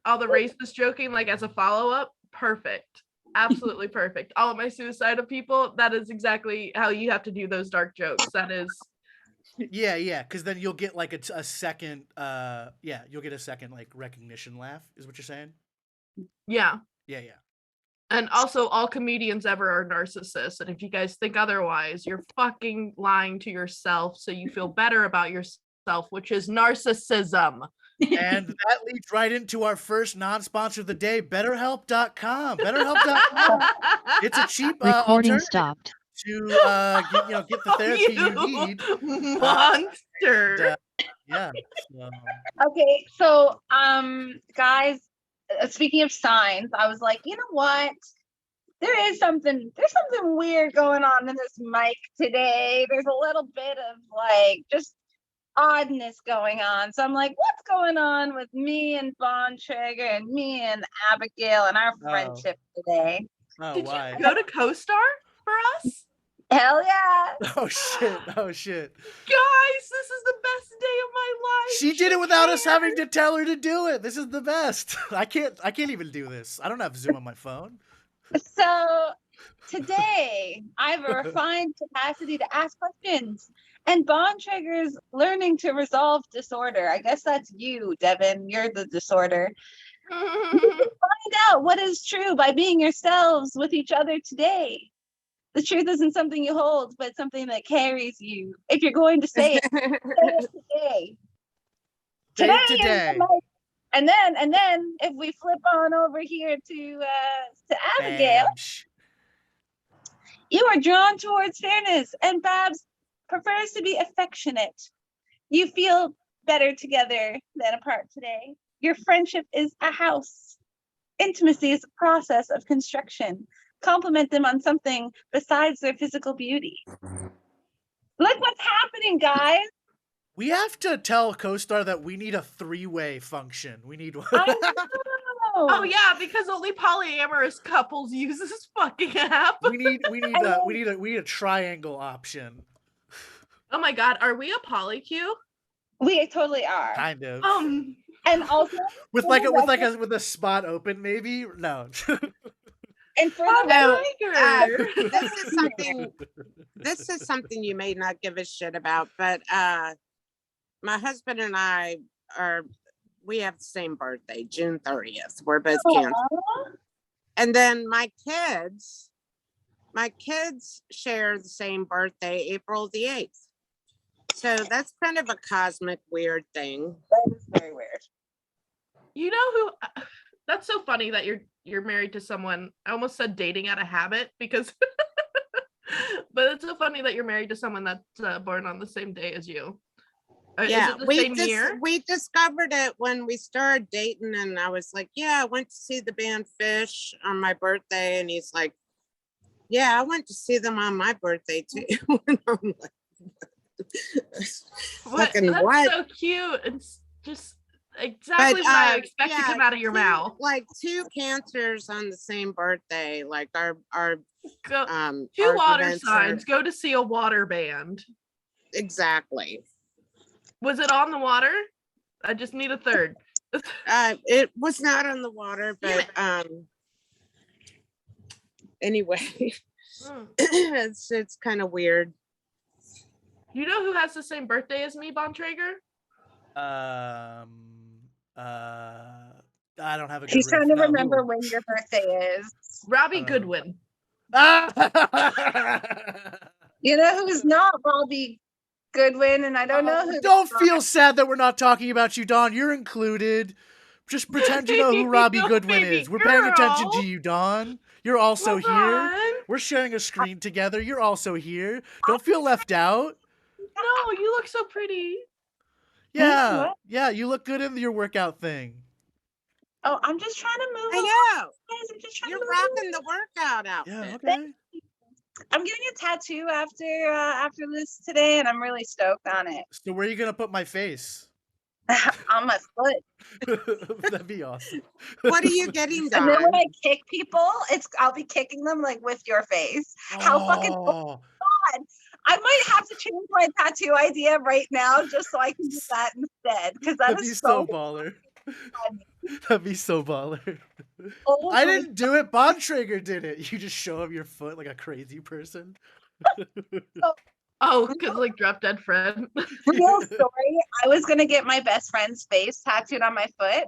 G: all the racist joking like as a follow-up, perfect. Absolutely perfect. All of my suicidal people, that is exactly how you have to do those dark jokes. That is
A: yeah, because then you'll get like a second you'll get a second like recognition laugh, is what you're saying?
G: Yeah.
A: And
G: also all comedians ever are narcissists, and if you guys think otherwise, you're fucking lying to yourself so you feel better about yourself, which is narcissism.
A: And that leads right into our first non-sponsor of the day, BetterHelp.com. It's a cheap
K: recording
A: alternative
K: stopped
A: to get the therapy you need.
G: Monster.
B: Okay, so guys, speaking of signs, I was like, you know what? There's something weird going on in this mic today. There's a little bit of like just oddness going on. So I'm like, what's going on with me and Bontrager and me and Abigail and our friendship today?
G: Did you go to CoStar for us?
B: Hell yeah.
A: Oh shit.
G: Guys, this is the best day of my life.
A: She did it without us having to tell her to do it. This is the best. I can't even do this. I don't have Zoom on my phone.
B: So today I have a refined capacity to ask questions. And Bontrager's learning to resolve disorder. I guess that's you, Devin. You're the disorder. You can find out what is true by being yourselves with each other today. The truth isn't something you hold, but something that carries you. If you're going to say it, say it today.
A: Today.
B: And then if we flip on over here to Abigail, you are drawn towards fairness, and Babs prefers to be affectionate. You feel better together than apart today. Your friendship is a house. Intimacy is a process of construction. Compliment them on something besides their physical beauty. Look what's happening, guys.
A: We have to tell CoStar that we need a three-way function. We need one.
G: Oh yeah, because only polyamorous couples use this fucking app.
A: we need a triangle option.
G: Oh my god, are we a polycule?
B: We totally are.
A: Kind of.
B: And also
A: with a spot open, maybe? No.
B: And for the
C: record, this is something you may not give a shit about, but my husband and I we have the same birthday, June 30th. We're both Cancer. And then my kids share the same birthday, April the 8th. So that's kind of a cosmic weird thing.
B: That is very weird.
G: You know who? That's so funny that you're married to someone. I almost said dating out of habit because, but it's so funny that you're married to someone that's born on the same day as you.
C: Yeah,
G: is it the same year?
C: We discovered it when we started dating, and I was like, "Yeah, I went to see the band Fish on my birthday," and he's like, "Yeah, I went to see them on my birthday too." And I'm like,
G: "Fucking what?" So cute. It's just exactly what I expect to come out of your mouth.
C: Like two Cancers on the same birthday, like our
G: two water signs go to see a water band.
C: Exactly.
G: Was it on the water? I just need a third.
C: It was not on the water, but anyway. It's kind of weird.
G: You know who has the same birthday as me, Bontrager?
A: I don't have a good
B: He's trying to
A: No,
B: remember
A: who?
B: when your birthday is.
G: Robbie Goodwin.
B: You know who's not Robbie Goodwin, and I don't know who.
A: Don't feel sad that we're not talking about you, Dawn. You're included. Just pretend you know who Robbie Goodwin is. We're paying attention to you, Dawn. You're also here. We're sharing a screen together. You're also here. Don't feel left out.
G: No, you look so pretty.
A: Yeah, yeah, you look good in your workout thing.
B: Oh, I'm just trying to move.
C: I know.
B: I'm just trying
C: You're
B: to move
C: rocking the workout outfit.
A: Yeah, okay.
B: I'm getting a tattoo after this today, and I'm really stoked on it.
A: So where are you gonna put my face?
B: On my foot.
A: That'd be awesome.
C: What are you getting done?
B: And then when I kick people, I'll be kicking them like with your face. How fucking God! I might have to change my tattoo idea right now just so I can do that instead, because
A: That'd be so baller. That'd be so baller.
B: Oh,
A: I didn't do it. Bontrager did it. You just show him your foot like a crazy person.
G: Oh, because like Drop Dead Fred.
B: Real story. I was gonna get my best friend's face tattooed on my foot.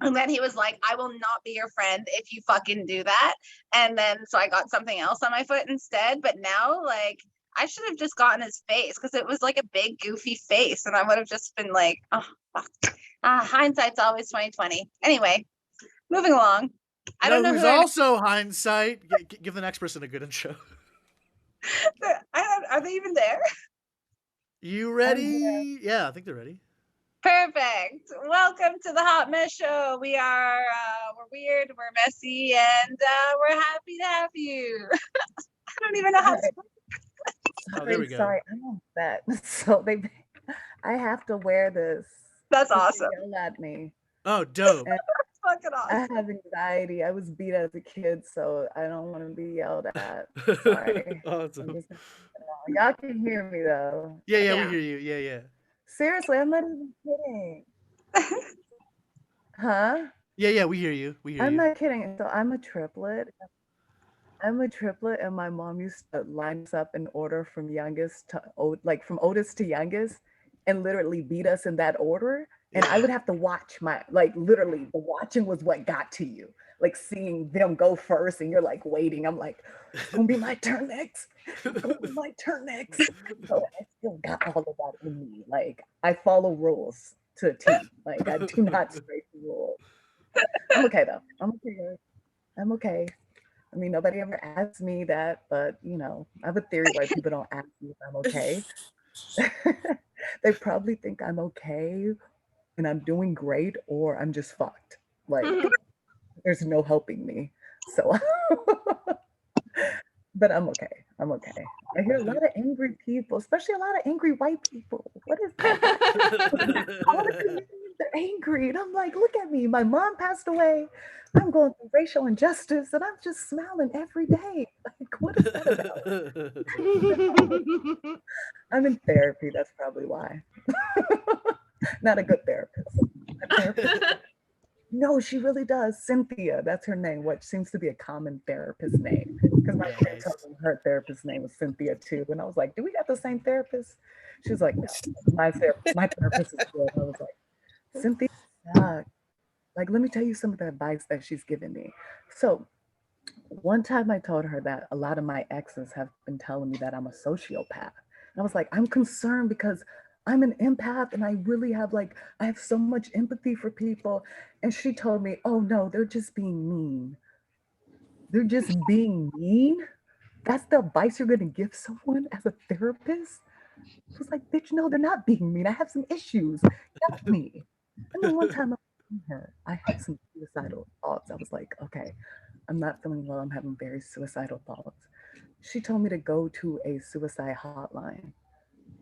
B: And then he was like, I will not be your friend if you fucking do that. And then so I got something else on my foot instead. But now, like, I should have just gotten his face because it was like a big goofy face, and I would have just been like, oh fuck. Hindsight's always 2020. Anyway, moving along. I don't know
A: who's
B: who
A: also hindsight. Give the next person a good intro.
B: Are they even there?
A: You ready? Yeah, I think they're ready.
B: Perfect. Welcome to the Hot Mess Show. We are we're weird, we're messy, and we're happy to have you. I don't even know how to.
A: Oh, there we go.
K: Sorry, I'm on set, so I have to wear this.
B: That's awesome.
K: Yell at me.
A: Oh, dope.
B: Fucking awesome.
K: I have anxiety. I was beat as a kid, so I don't want to be yelled at. Sorry.
A: Awesome.
K: Y'all can hear me though.
A: Yeah, we hear you. Yeah.
K: Seriously, I'm not even kidding. Huh?
A: Yeah, we hear you.
K: I'm not kidding. So I'm a triplet. And my mom used to line us up in order from youngest to from oldest to youngest, and literally beat us in that order. And I would have to watch literally the watching was what got to you. Like seeing them go first and you're like waiting. I'm like, it's gonna be my turn next. It's gonna be my turn next. So I still got all of that in me. Like I follow rules to a T. Like I do not break the rules. I'm okay though. I'm okay. I mean, nobody ever asked me that, but I have a theory why people don't ask me if I'm okay. They probably think I'm okay and I'm doing great, or I'm just fucked. Like there's no helping me. So, but I'm okay. I hear a lot of angry people, especially a lot of angry white people. What is that? All the comedians are angry. And I'm like, look at me. My mom passed away. I'm going through racial injustice and I'm just smiling every day. Like, what is that about? I'm in therapy. That's probably why. Not a good therapist. No, she really does. Cynthia, that's her name, what seems to be a common therapist name. Because my friend told me her therapist's name was Cynthia too. And I was like, do we got the same therapist? She was like, no, my therapist is good. I was like, Cynthia, like, let me tell you some of the advice that she's given me. So one time I told her that a lot of my exes have been telling me that I'm a sociopath. And I was like, I'm concerned because I'm an empath and I really have I have so much empathy for people. And she told me, oh no, they're just being mean. They're just being mean? That's the advice you're gonna give someone as a therapist? I was like, bitch, no, they're not being mean. I have some issues. Help me. And then one time I had some suicidal thoughts. I was like, okay, I'm not feeling well. I'm having very suicidal thoughts. She told me to go to a suicide hotline.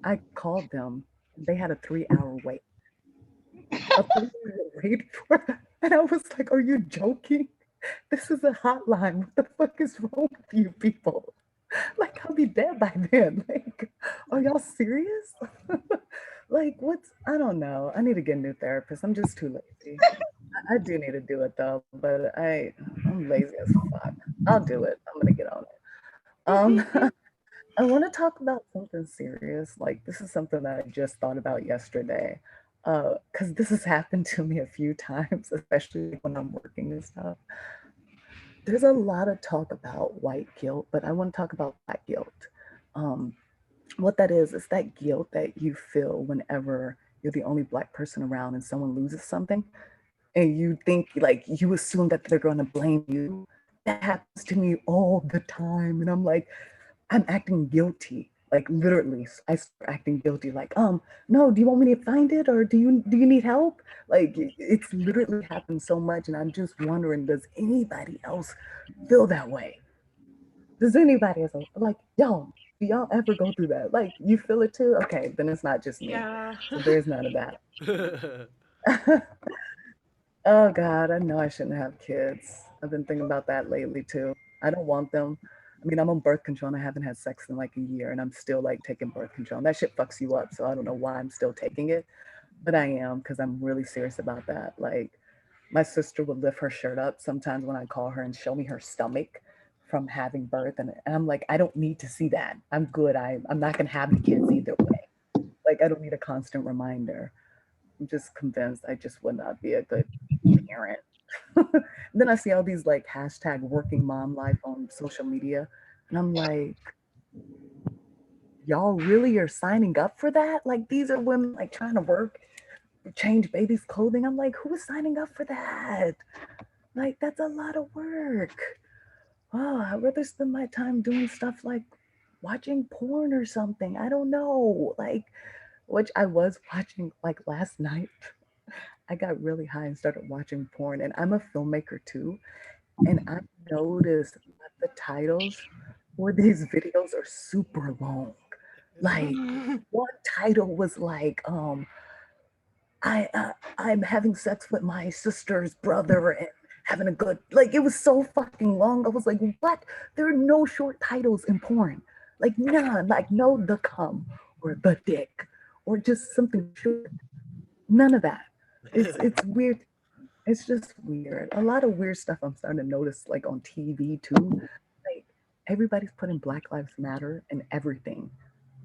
K: I called them. They had a 3-hour wait. And I was like, are you joking? This is a hotline. What the fuck is wrong with you people? Like, I'll be dead by then. Like, are y'all serious? Like, I don't know. I need to get a new therapist. I'm just too lazy. I do need to do it though, but I'm lazy as fuck. I'll do it. I'm gonna get on it. Um, I want to talk about something serious. Like, this is something that I just thought about yesterday. Because this has happened to me a few times, especially when I'm working and stuff. There's a lot of talk about white guilt, but I want to talk about black guilt. Um, what that is that guilt that you feel whenever you're the only black person around and someone loses something, and you think, like, you assume that they're going to blame you. That happens to me all the time, and I'm like, I'm acting guilty. Like, literally, I start acting guilty. Like, no, do you want me to find it, or do you need help? Like, it's literally happened so much, and I'm just wondering, does anybody else feel that way? Does anybody else, like, y'all? Do y'all ever go through that? Like, you feel it too? Okay, then it's not just me.
G: Yeah.
K: So there's none of that. Oh God, I know I shouldn't have kids. I've been thinking about that lately too. I don't want them. I mean, I'm on birth control and I haven't had sex in like a year, and I'm still like taking birth control. And that shit fucks you up. So I don't know why I'm still taking it, but I am, because I'm really serious about that. Like, my sister would lift her shirt up sometimes when I call her and show me her stomach from having birth. And I'm like, I don't need to see that. I'm good. I'm not going to have the kids either way. Like, I don't need a constant reminder. I'm just convinced I just would not be a good parent. Then I see all these like hashtag working mom life on social media. And I'm like, y'all really are signing up for that? Like, these are women like trying to work, change babies' clothing. I'm like, who is signing up for that? Like, that's a lot of work. Oh, I'd rather spend my time doing stuff like watching porn or something. I don't know. Like, which I was watching like last night. I got really high and started watching porn, and I'm a filmmaker too. And I noticed that the titles for these videos are super long. Like, one title was like, I'm having sex with my sister's brother and having a good, like, it was so fucking long. I was like, what? There are no short titles in porn. Like, none. Like, no the cum or the dick or just something short. None of that. It's weird. It's just weird. A lot of weird stuff I'm starting to notice, like on TV too. Like, everybody's putting Black Lives Matter in everything.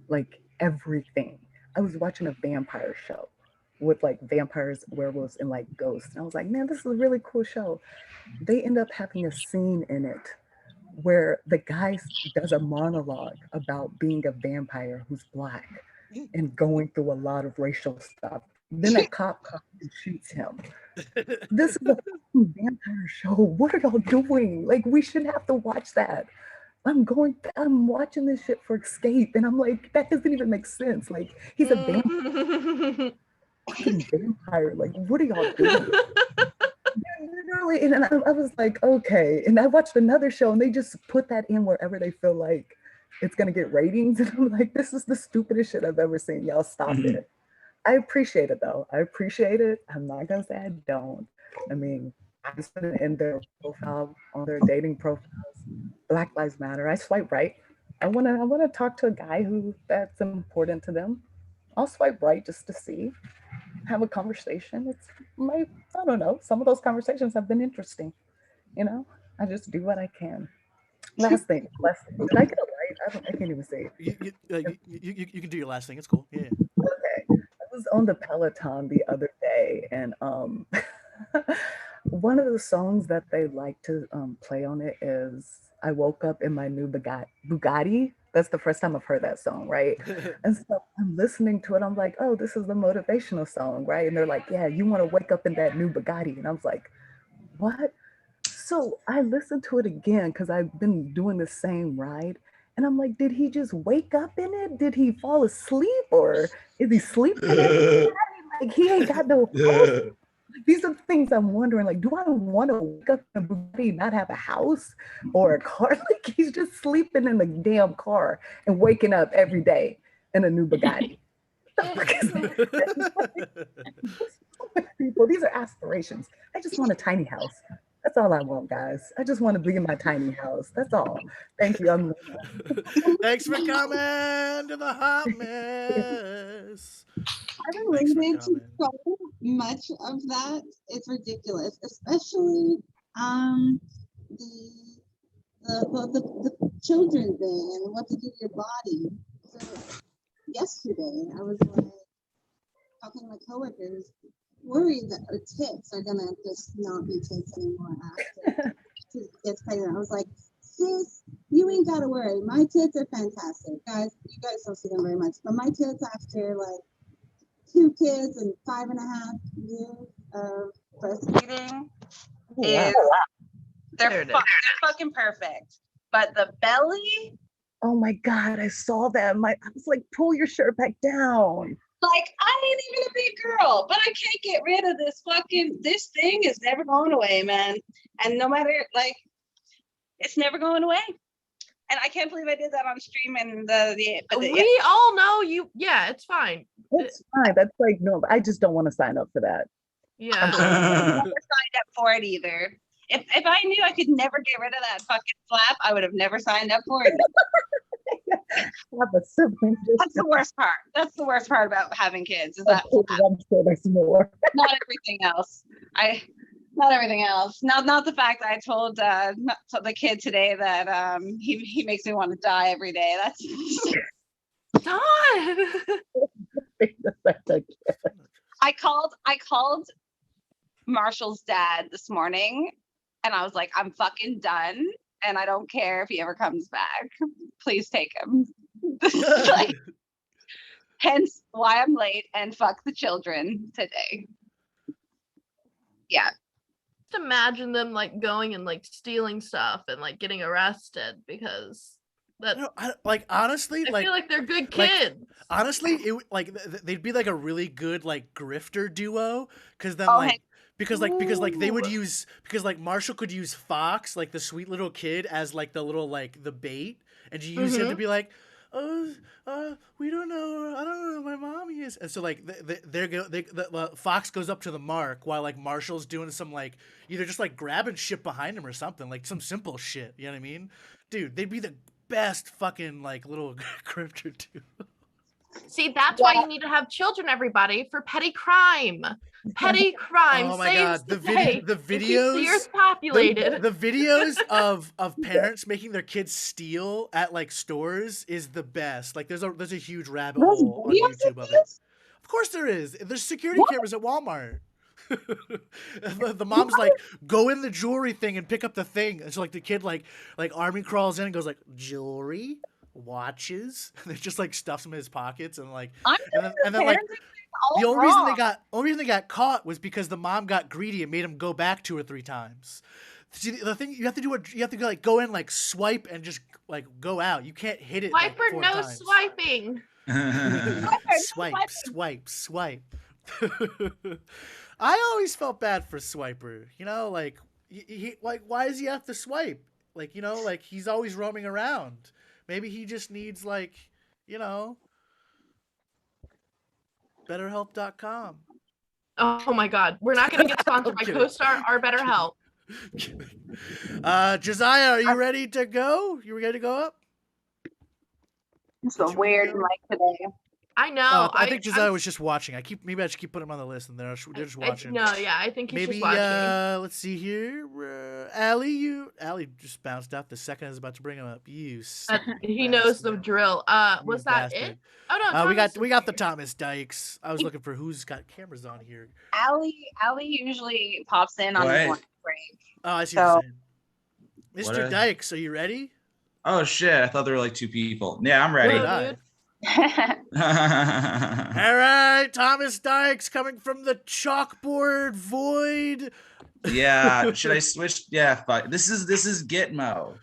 K: Like, everything. I was watching a vampire show with like vampires, werewolves, and like ghosts. And I was like, man, this is a really cool show. They end up having a scene in it where the guy does a monologue about being a vampire who's black and going through a lot of racial stuff. Then a cop comes and shoots him. This is a fucking vampire show. What are y'all doing? Like, we shouldn't have to watch that. I'm watching this shit for escape, and I'm like, that doesn't even make sense. Like, he's a fucking vampire. Like, what are y'all doing? Literally, and I was like, okay. And I watched another show, and they just put that in wherever they feel like it's gonna get ratings. And I'm like, this is the stupidest shit I've ever seen. Y'all stop it. I appreciate it though. I appreciate it. I'm not gonna say I don't. I mean, I just put it in their profile, on their dating profiles. Black Lives Matter. I swipe right. I wanna talk to a guy who that's important to them. I'll swipe right just to see, have a conversation. I don't know. Some of those conversations have been interesting. You know, I just do what I can. Last thing. Did I get it right? I can't even say it.
A: You can do your last thing. It's cool. Yeah.
K: Okay. I was on the Peloton the other day, and one of the songs that they like to play on it is "I Woke Up in My New Bugatti." That's the first time I've heard that song, right? And so I'm listening to it. I'm like, oh, this is the motivational song, right? And they're like, yeah, you want to wake up in that new Bugatti. And I was like, what? So I listened to it again because I've been doing the same ride. And I'm like, did he just wake up in it? Did he fall asleep, or is he sleeping in it? Like, he ain't got no house. These are the things I'm wondering. Like, do I want to wake up in a Bugatti, not have a house or a car? Like, he's just sleeping in the damn car and waking up every day in a new Bugatti. People, these are aspirations. I just want a tiny house. That's all I want, guys. I just want to be in my tiny house. That's all. Thank you.
A: Thanks for coming to the hot mess.
J: I related to so much of that. It's ridiculous, especially the the children thing and what to do to your body. So yesterday, I was like talking to my coworkers, worried that her tits are gonna just not be tits anymore after she gets pregnant. I was like, sis, you ain't gotta worry. My tits are fantastic, guys. You guys don't see them very much, but my tits after like 2 kids and 5.5 years of breastfeeding is they're fucking perfect. But the belly,
K: Oh my God, I saw that. I was like, pull your shirt back down.
J: like, I ain't even a big girl, but I can't get rid of this thing is never going away, man. And no matter, like, it's never going away. And I can't believe I did that on stream and
G: we all know you. Yeah, it's fine.
K: It's fine. That's like, no, I just don't want to sign up for that.
G: Yeah.
J: I would have never signed up for it either. If I knew I could never get rid of that fucking flap, I would have never signed up for it.
K: Have a sibling.
J: That's the worst part. That's the worst part about having kids is that
K: I'm sure there's more.
J: not everything else. Not everything else. Not the fact that I told the kid today that he makes me want to die every day. That's I called Marshall's dad this morning and I was like, I'm fucking done and I don't care if he ever comes back. Please take him. Like, hence why I'm late and fuck the children today. Yeah.
G: Just imagine them like going and like stealing stuff and like getting arrested because that
A: honestly,
G: I feel like they're good kids.
A: Honestly, they'd be like a really good like grifter duo because then because they would use Marshall could use Fox, like the sweet little kid, as like the little like the bait, and you use him to be like, we don't know, I don't know who my mommy is, and so like the Fox goes up to the mark while like Marshall's doing some like either just like grabbing shit behind him or something, like some simple shit, you know what I mean? Dude, they'd be the best fucking like little grifter too.
G: See, that's why you need to have children, everybody, for petty crime. Petty crime.
A: Oh my God, the videos,
G: the earth populated.
A: The videos of parents making their kids steal at like stores is the best. Like there's a huge rabbit hole on YouTube of it. Of course there is. There's security cameras at Walmart. The mom's like, go in the jewelry thing and pick up the thing. And so like the kid like army crawls in and goes like, jewelry, watches, and it just like stuffs them in his pockets and like and then like the only reason they got caught was because the mom got greedy and made him go back 2 or 3 times. See, the thing you have to go in like swipe and just like go out. You can't hit it.
G: Swipe
A: like,
G: or
A: 4
G: no
A: times.
G: swiping.
A: Swipe. I always felt bad for Swiper. You know, like he like why does he have to swipe? Like, you know, like he's always roaming around. Maybe he just needs like, you know, BetterHelp.com.
G: Oh my God, we're not gonna get sponsored by CoStar or BetterHelp.
A: Josiah, are you ready to go? You ready to go up?
J: It's a weird mic today.
G: I know.
A: I think Josiah was just watching. Maybe I should keep putting him on the list, and they're just watching.
G: I think he's
A: maybe,
G: just watching.
A: Let's see here. Allie just bounced out the second I was about to bring him up.
G: He knows the drill. Was that it? Oh no.
A: We got the Thomas Dykes. I was looking for who's got cameras on here.
J: Allie usually pops in on the lunch break.
A: Oh, I see what you're saying. Mr. Dykes, are you ready?
L: Oh shit! I thought there were like 2 people. Yeah, I'm ready.
A: All right, Thomas Dykes coming from the chalkboard void.
L: Yeah, should I switch? Yeah, fuck. This is Gitmo.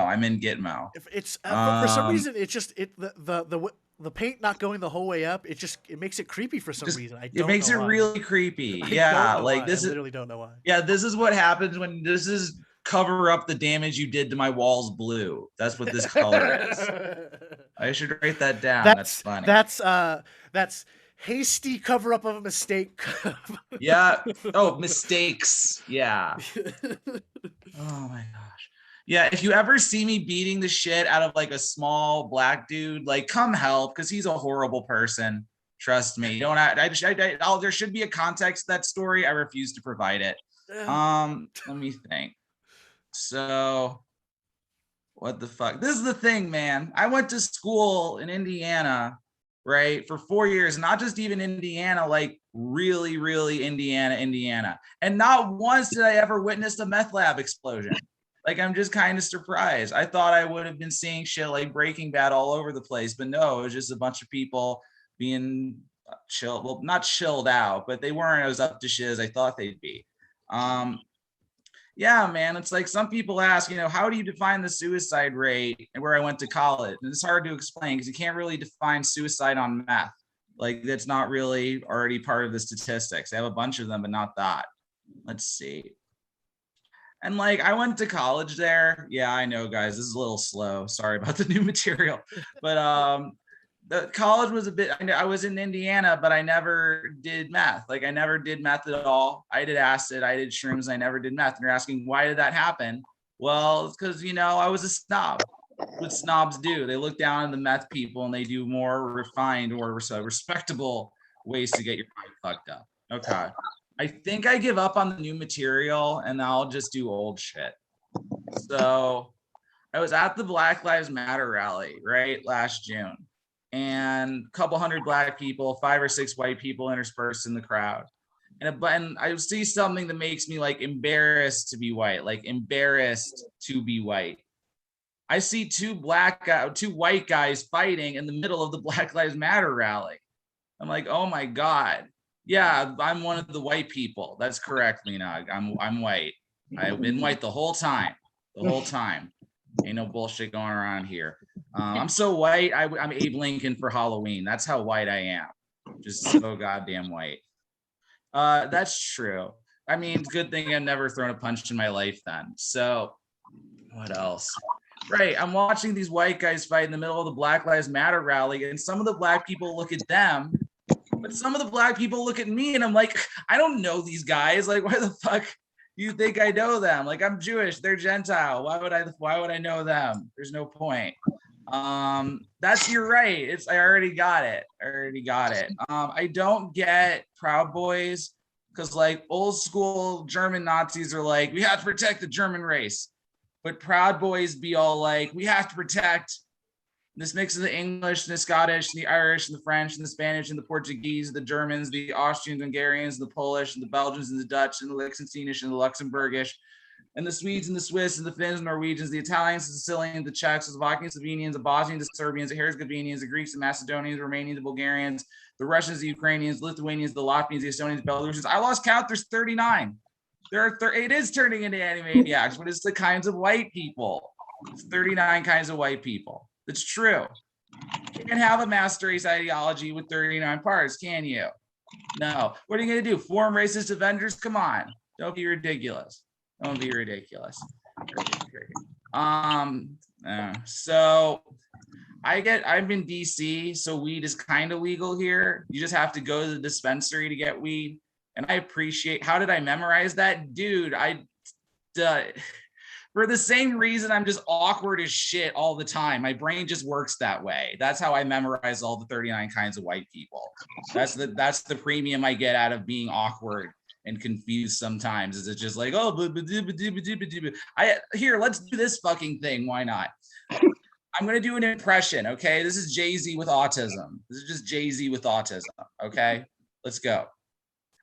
L: I'm in Gitmo.
A: If it's for some reason, it's just the paint not going the whole way up. It makes it creepy for some reason.
L: It makes it really creepy. Yeah, like this.
A: I literally don't know why.
L: Yeah, this is what happens when this is cover up the damage you did to my walls blue. That's what this color is. I should write that down. That's funny.
A: That's hasty cover up of a mistake.
L: Yeah. Oh, mistakes. Yeah. Oh my gosh. Yeah, if you ever see me beating the shit out of like a small black dude, like come help, because he's a horrible person. Trust me. There should be a context to that story. I refuse to provide it. Let me think. So what the fuck? This is the thing, man. I went to school in Indiana, right, for 4 years, not just even Indiana, like really, really Indiana. And not once did I ever witness a meth lab explosion. Like, I'm just kind of surprised. I thought I would have been seeing shit like Breaking Bad all over the place, but no, it was just a bunch of people being chill. Well, not chilled out, but they weren't as up to shit as I thought they'd be. Yeah, man, it's like some people ask, how do you define the suicide rate and where I went to college? And it's hard to explain because you can't really define suicide on meth. Like, that's not really already part of the statistics. I have a bunch of them, but not that. Let's see. And like, I went to college there. Yeah, I know, guys, this is a little slow. Sorry about the new material. But the college was a bit, I was in Indiana, but I never did meth. Like, I never did meth at all. I did acid, I did shrooms, I never did meth. And you're asking, why did that happen? Well, it's because, I was a snob. What snobs do, they look down on the meth people and they do more refined or respectable ways to get your mind fucked up. Okay. I think I give up on the new material and I'll just do old shit. So I was at the Black Lives Matter rally, right, last June. And a couple hundred Black people, 5 or 6 white people interspersed in the crowd. And I see something that makes me like embarrassed to be white, like embarrassed to be white. I see 2 white guys fighting in the middle of the Black Lives Matter rally. I'm like, oh my God. Yeah, I'm one of the white people. That's correct, Lena. I'm white. I've been white the whole time. Ain't no bullshit going around here. I'm so white. I'm Abe Lincoln for Halloween. That's how white I am. Just so goddamn white. That's true. I mean, good thing I've never thrown a punch in my life then. So what else? Right. I'm watching these white guys fight in the middle of the Black Lives Matter rally, and some of the Black people look at them, but some of the Black people look at me, and I'm like, I don't know these guys. Like, why the fuck you think I know them? Like, I'm Jewish, they're Gentile. Why would I know them? There's no point. You're right. I already got it. I don't get Proud Boys because like old school German Nazis are like, we have to protect the German race. But Proud Boys be all like, we have to protect this mix of the English and the Scottish and the Irish and the French and the Spanish and the Portuguese, the Germans, the Austrians, Hungarians, the Polish and the Belgians and the Dutch and the Liechtensteinish and the Luxembourgish and the Swedes and the Swiss and the Finns and Norwegians, the Italians, the Sicilians, the Czechs, the Slovakians, the Slovenians, the Bosnians, the Serbians, the Herzegovinians, the Greeks, the Macedonians, the Romanians, the Bulgarians, the Russians, the Ukrainians, the Lithuanians, the Latvians, the Estonians, the Belarusians. I lost count. There's 39. It is turning into Animaniacs, but it's the kinds of white people. It's 39 kinds of white people. It's true. You can have a master race ideology with 39 parts, can you? No. What are you going to do? Form racist Avengers? Come on. Don't be ridiculous. So I'm in DC, so weed is kind of legal here. You just have to go to the dispensary to get weed. And I appreciate, how did I memorize that? Dude, for the same reason I'm just awkward as shit all the time. My brain just works that way. That's how I memorize all the 39 kinds of white people. That's the premium I get out of being awkward and confused sometimes. Is it just like, oh, here, let's do this fucking thing. Why not? I'm going to do an impression, okay? This is Jay-Z with autism. This is just Jay-Z with autism, okay? Let's go.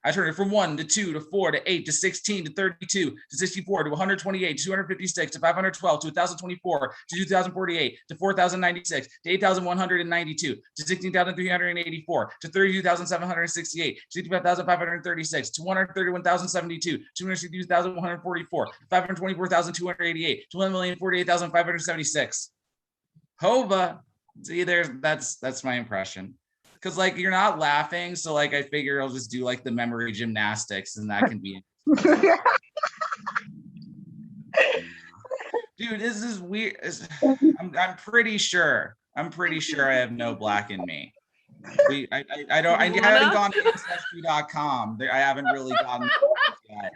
L: I turned it from 1 to 2 to 4 to 8 to 16 to 32 to 64 to 128 to 256 to 512 to 1024 to 2048 to 4096 to 8192 to 16384 to 32768 to 65536 to 131,072 to 262,144 to 524,288 to 1,048,576. Hova. See, that's my impression. Because like you're not laughing, so like I figure I'll just do like the memory gymnastics, and that can be. Dude, this is weird. I'm pretty sure I have no black in me. I haven't gone to ancestry.com. I haven't really gotten yet,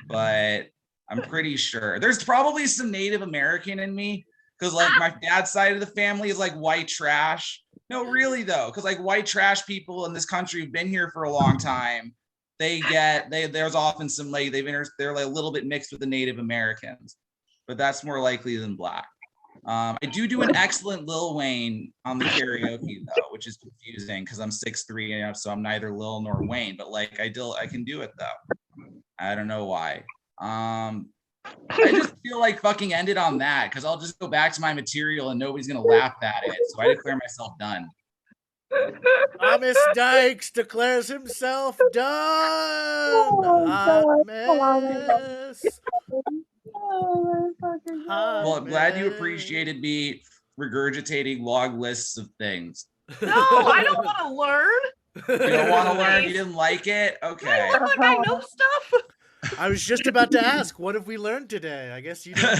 L: but I'm pretty sure there's probably some Native American in me. Because like my dad's side of the family is like white trash. No, really though, because like white trash people in this country who've been here for a long time, there's often some like they're like a little bit mixed with the Native Americans, but that's more likely than black. I do an excellent Lil Wayne on the karaoke though, which is confusing because I'm 6'3", so I'm neither Lil nor Wayne. But like I can do it though. I don't know why. I just feel like fucking end it on that because I'll just go back to my material and nobody's gonna laugh at it. So I declare myself done.
A: Thomas Dykes declares himself done. Hot mess.
L: Well, I'm glad you appreciated me regurgitating long lists of things.
G: No, I don't want to learn.
L: You don't want to learn? You didn't like it? Okay.
G: I look like I know stuff.
A: I was just about to ask, what have we learned today? I guess you didn't.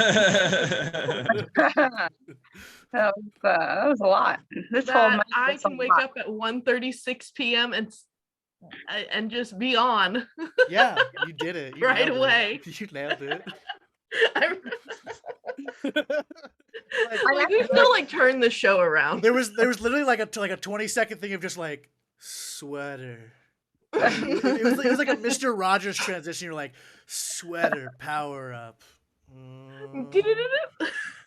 B: That was a lot. This whole
G: That
B: month
G: I
B: was a
G: can wake
B: lot.
G: up at 1:36 p.m. and just be on.
A: Yeah, you did it. You
G: Right
A: nailed it.
G: away.
A: You nailed it.
G: Like we still like turn the show around.
A: There was literally like a 20-second thing of just like sweater. It was like a Mr. Rogers transition. You're like sweater, power up.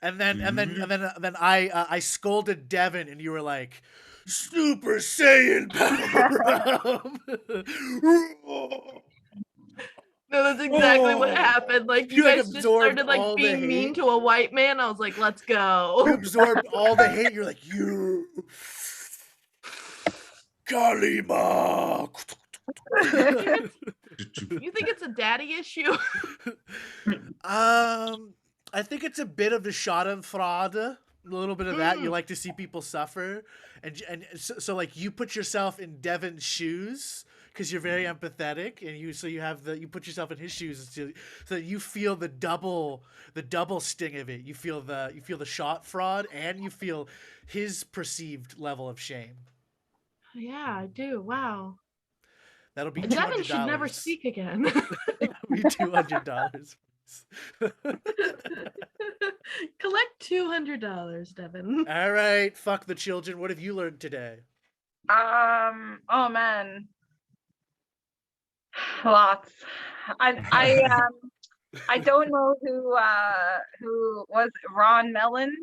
A: And then I scolded Devin, and you were like, Super Saiyan power up.
G: No, that's exactly what happened. Like you
A: You, like,
G: guys just
A: absorbed
G: started like
A: all the
G: being mean
A: hate.
G: to a white man. I was like, let's go.
A: You absorbed all the hate. You're like, you Kalima.
G: You think it's a daddy issue?
A: I think it's a bit of the Schadenfreude, a little bit of that. You like to see people suffer, and so like you put yourself in Devin's shoes because you're very empathetic, and you put yourself in his shoes so that you feel the double sting of it. You feel the shot fraud, and you feel his perceived level of shame.
G: Yeah, I do. Wow.
A: That'll be
G: Devin
A: $200.
G: should never speak again.
A: That'll be $200.
G: Collect $200, Devin.
A: All right, fuck the children. What have you learned today?
B: Oh man. Lots. I don't know who was Ron Mellon.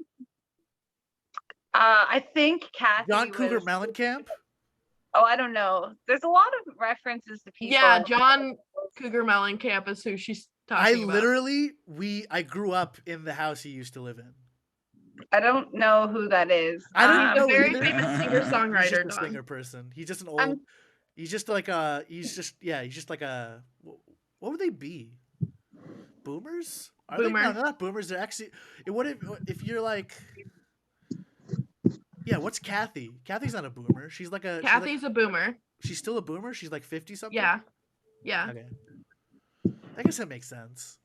B: I think Kathy
A: John Cougar
B: was,
A: Mellencamp?
B: Oh, I don't know. There's a lot of references to people.
G: Yeah, John Cougar Mellencamp is who she's talking about.
A: I grew up in the house he used to live in.
B: I don't know who that is.
A: I don't know
G: very
A: either.
G: famous
A: He's
G: singer-songwriter,
A: just a
G: Don.
A: singer person. He's just an old. He's just like a. He's just like a. What would they be? Boomers? Are
G: Boomer.
A: They? No, they're not boomers. They're actually. What if you're like. Yeah, what's Kathy? Kathy's not a boomer. She's like a.
G: Kathy's a boomer.
A: She's still a boomer. She's like 50 something.
G: Yeah. Yeah.
A: Okay. I guess that makes sense.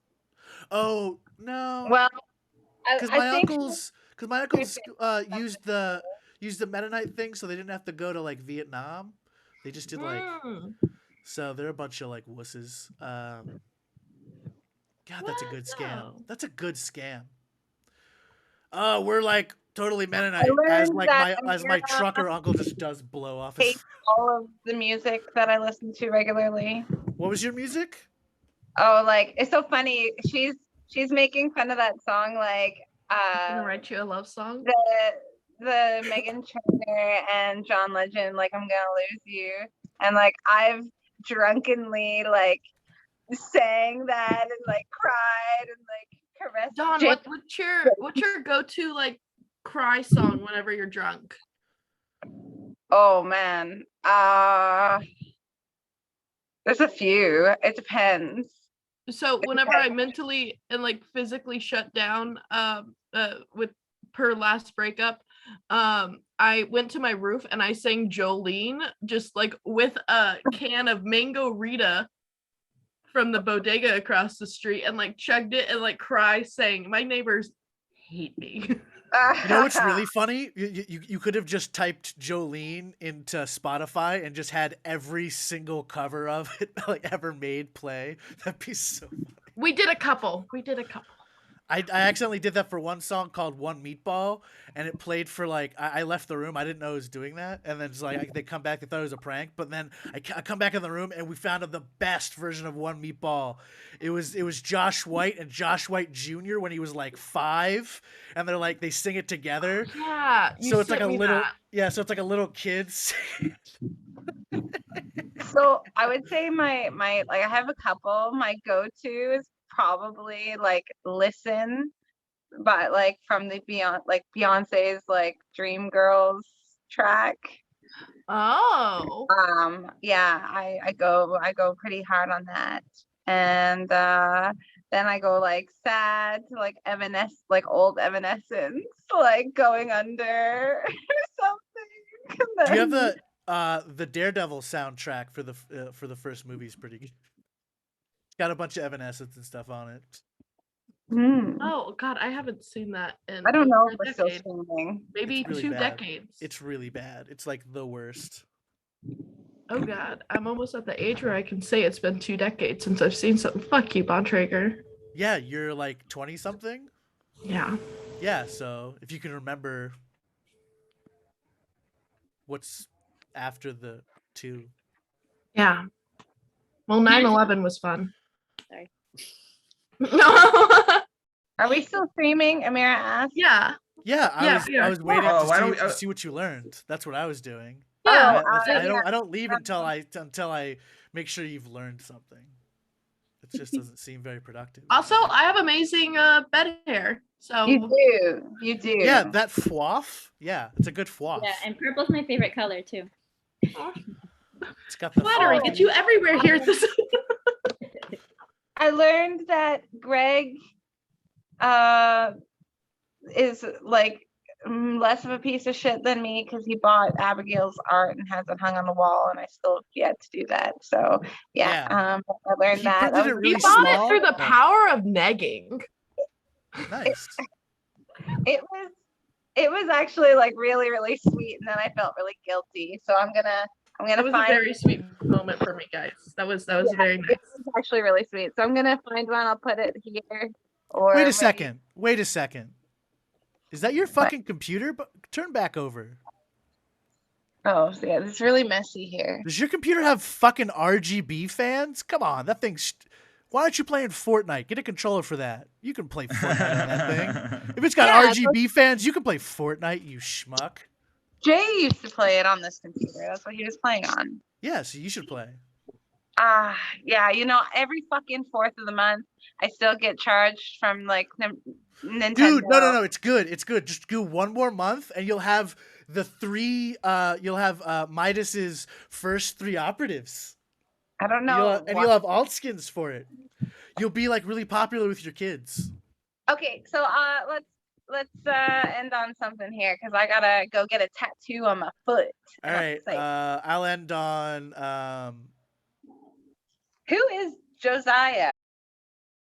A: Oh no.
B: Well,
A: because my uncles used the Mennonite thing, so they didn't have to go to like Vietnam. They just did like. So they're a bunch of like wusses. God, that's a good scam. That's a good scam. Oh, we're like totally Mennonite as my trucker uncle just does blow off his.
B: All of the music that I listen to regularly.
A: What was your music?
B: Oh, like it's so funny. She's making fun of that song, like
G: I'm gonna write you a love song.
B: The Meghan Trainor and John Legend, like I'm gonna lose you, and like I've drunkenly like sang that and like cried and like caressed.
G: Don, what's your go-to like cry song whenever you're drunk?
B: Oh man, there's a few. It depends.
G: So whenever I mentally and like physically shut down with her last breakup, I went to my roof and I sang Jolene just like with a can of Mango Rita from the bodega across the street and like chugged it and like cried saying my neighbors hate me.
A: You know what's really funny? You could have just typed Jolene into Spotify and just had every single cover of it like ever made play. That'd be so funny.
G: We did a couple.
A: I accidentally did that for one song called One Meatball, and it played for like I left the room. I didn't know I was doing that, and then it's like they come back. They thought it was a prank, but then I come back in the room and we found the best version of One Meatball. It was Josh White and Josh White Jr. when he was like 5, and they're like they sing it together.
G: Yeah, you
A: So it's like
G: sent
A: a
G: me
A: little
G: that.
A: so it's like a little kids.
B: So I would say my like I have a couple. My go-to is probably like Listen, but like from the Beyonce's like Dream Girls track.
G: Oh.
B: Yeah, I go pretty hard on that. And then I go like sad to like like old Evanescence, like Going Under or something. And
A: Do you have
B: then-
A: the Daredevil soundtrack for the first movie is pretty good. It's got a bunch of Evanescence and stuff on it.
G: Oh God, I haven't seen that in
B: I don't know
G: over
B: if
G: a
B: we're still
G: decade.
B: streaming.
G: Maybe
A: It's really
G: 2
A: bad.
G: decades.
A: It's really bad. It's like the worst.
G: Oh God, I'm almost at the age where I can say it's been 2 decades since I've seen something. Fuck you, Bontrager.
A: Yeah, you're like 20 something.
G: Yeah.
A: Yeah, so if you can remember what's after the 2.
G: Yeah. Well, 9/11 was fun.
B: Sorry.
G: No.
B: Are we still streaming? Amira asked.
G: Yeah.
A: Yeah, I was waiting
L: Oh,
A: to,
L: why
A: see,
L: don't we-
A: to see what you learned. That's what I was doing.
G: Yeah.
A: I don't leave until I make sure you've learned something. It just doesn't seem very productive.
G: Also, I have amazing bed hair. So
B: You do.
A: Yeah, that fwaf. Yeah, it's a good fwaf.
F: Yeah, and purple's my favorite color too.
A: It's got the
G: flattery. Get you everywhere here. This
B: I learned that Greg is like less of a piece of shit than me because he bought Abigail's art and has it hung on the wall, and I still have yet to do that. So I learned
A: He
B: that.
A: printed
B: That
A: it
B: was-
A: really
G: you bought
A: small.
G: it through the power of negging.
A: Nice.
B: it was actually like really, really sweet, and then I felt really guilty. So I'm gonna
G: That was
B: find
G: a very sweet moment for me, guys. That was very nice.
B: it was actually really sweet. So I'm gonna find one. I'll put it here. Or
A: Wait a
B: maybe-
A: second. Wait a second. Is that your fucking computer? Turn back over.
B: Oh, so yeah, it's really messy here.
A: Does your computer have fucking RGB fans? Come on, that thing's. Why aren't you playing Fortnite? Get a controller for that. You can play Fortnite on that thing. If it's got RGB fans, you can play Fortnite, you schmuck.
B: Jay used to play it on this computer. That's what he was playing on.
A: Yeah, so you should play.
B: Yeah, every fucking 4th of the month, I still get charged from like Nintendo.
A: Dude, no, it's good. It's good. Just do one more month and you'll have the 3 you'll have Midas's first 3 operatives.
B: I don't know.
A: And you'll have alt skins for it. You'll be like really popular with your kids.
B: Okay, so let's end on something here because I gotta go get a tattoo on my foot.
A: All right. I'll end on
B: Who is Josiah?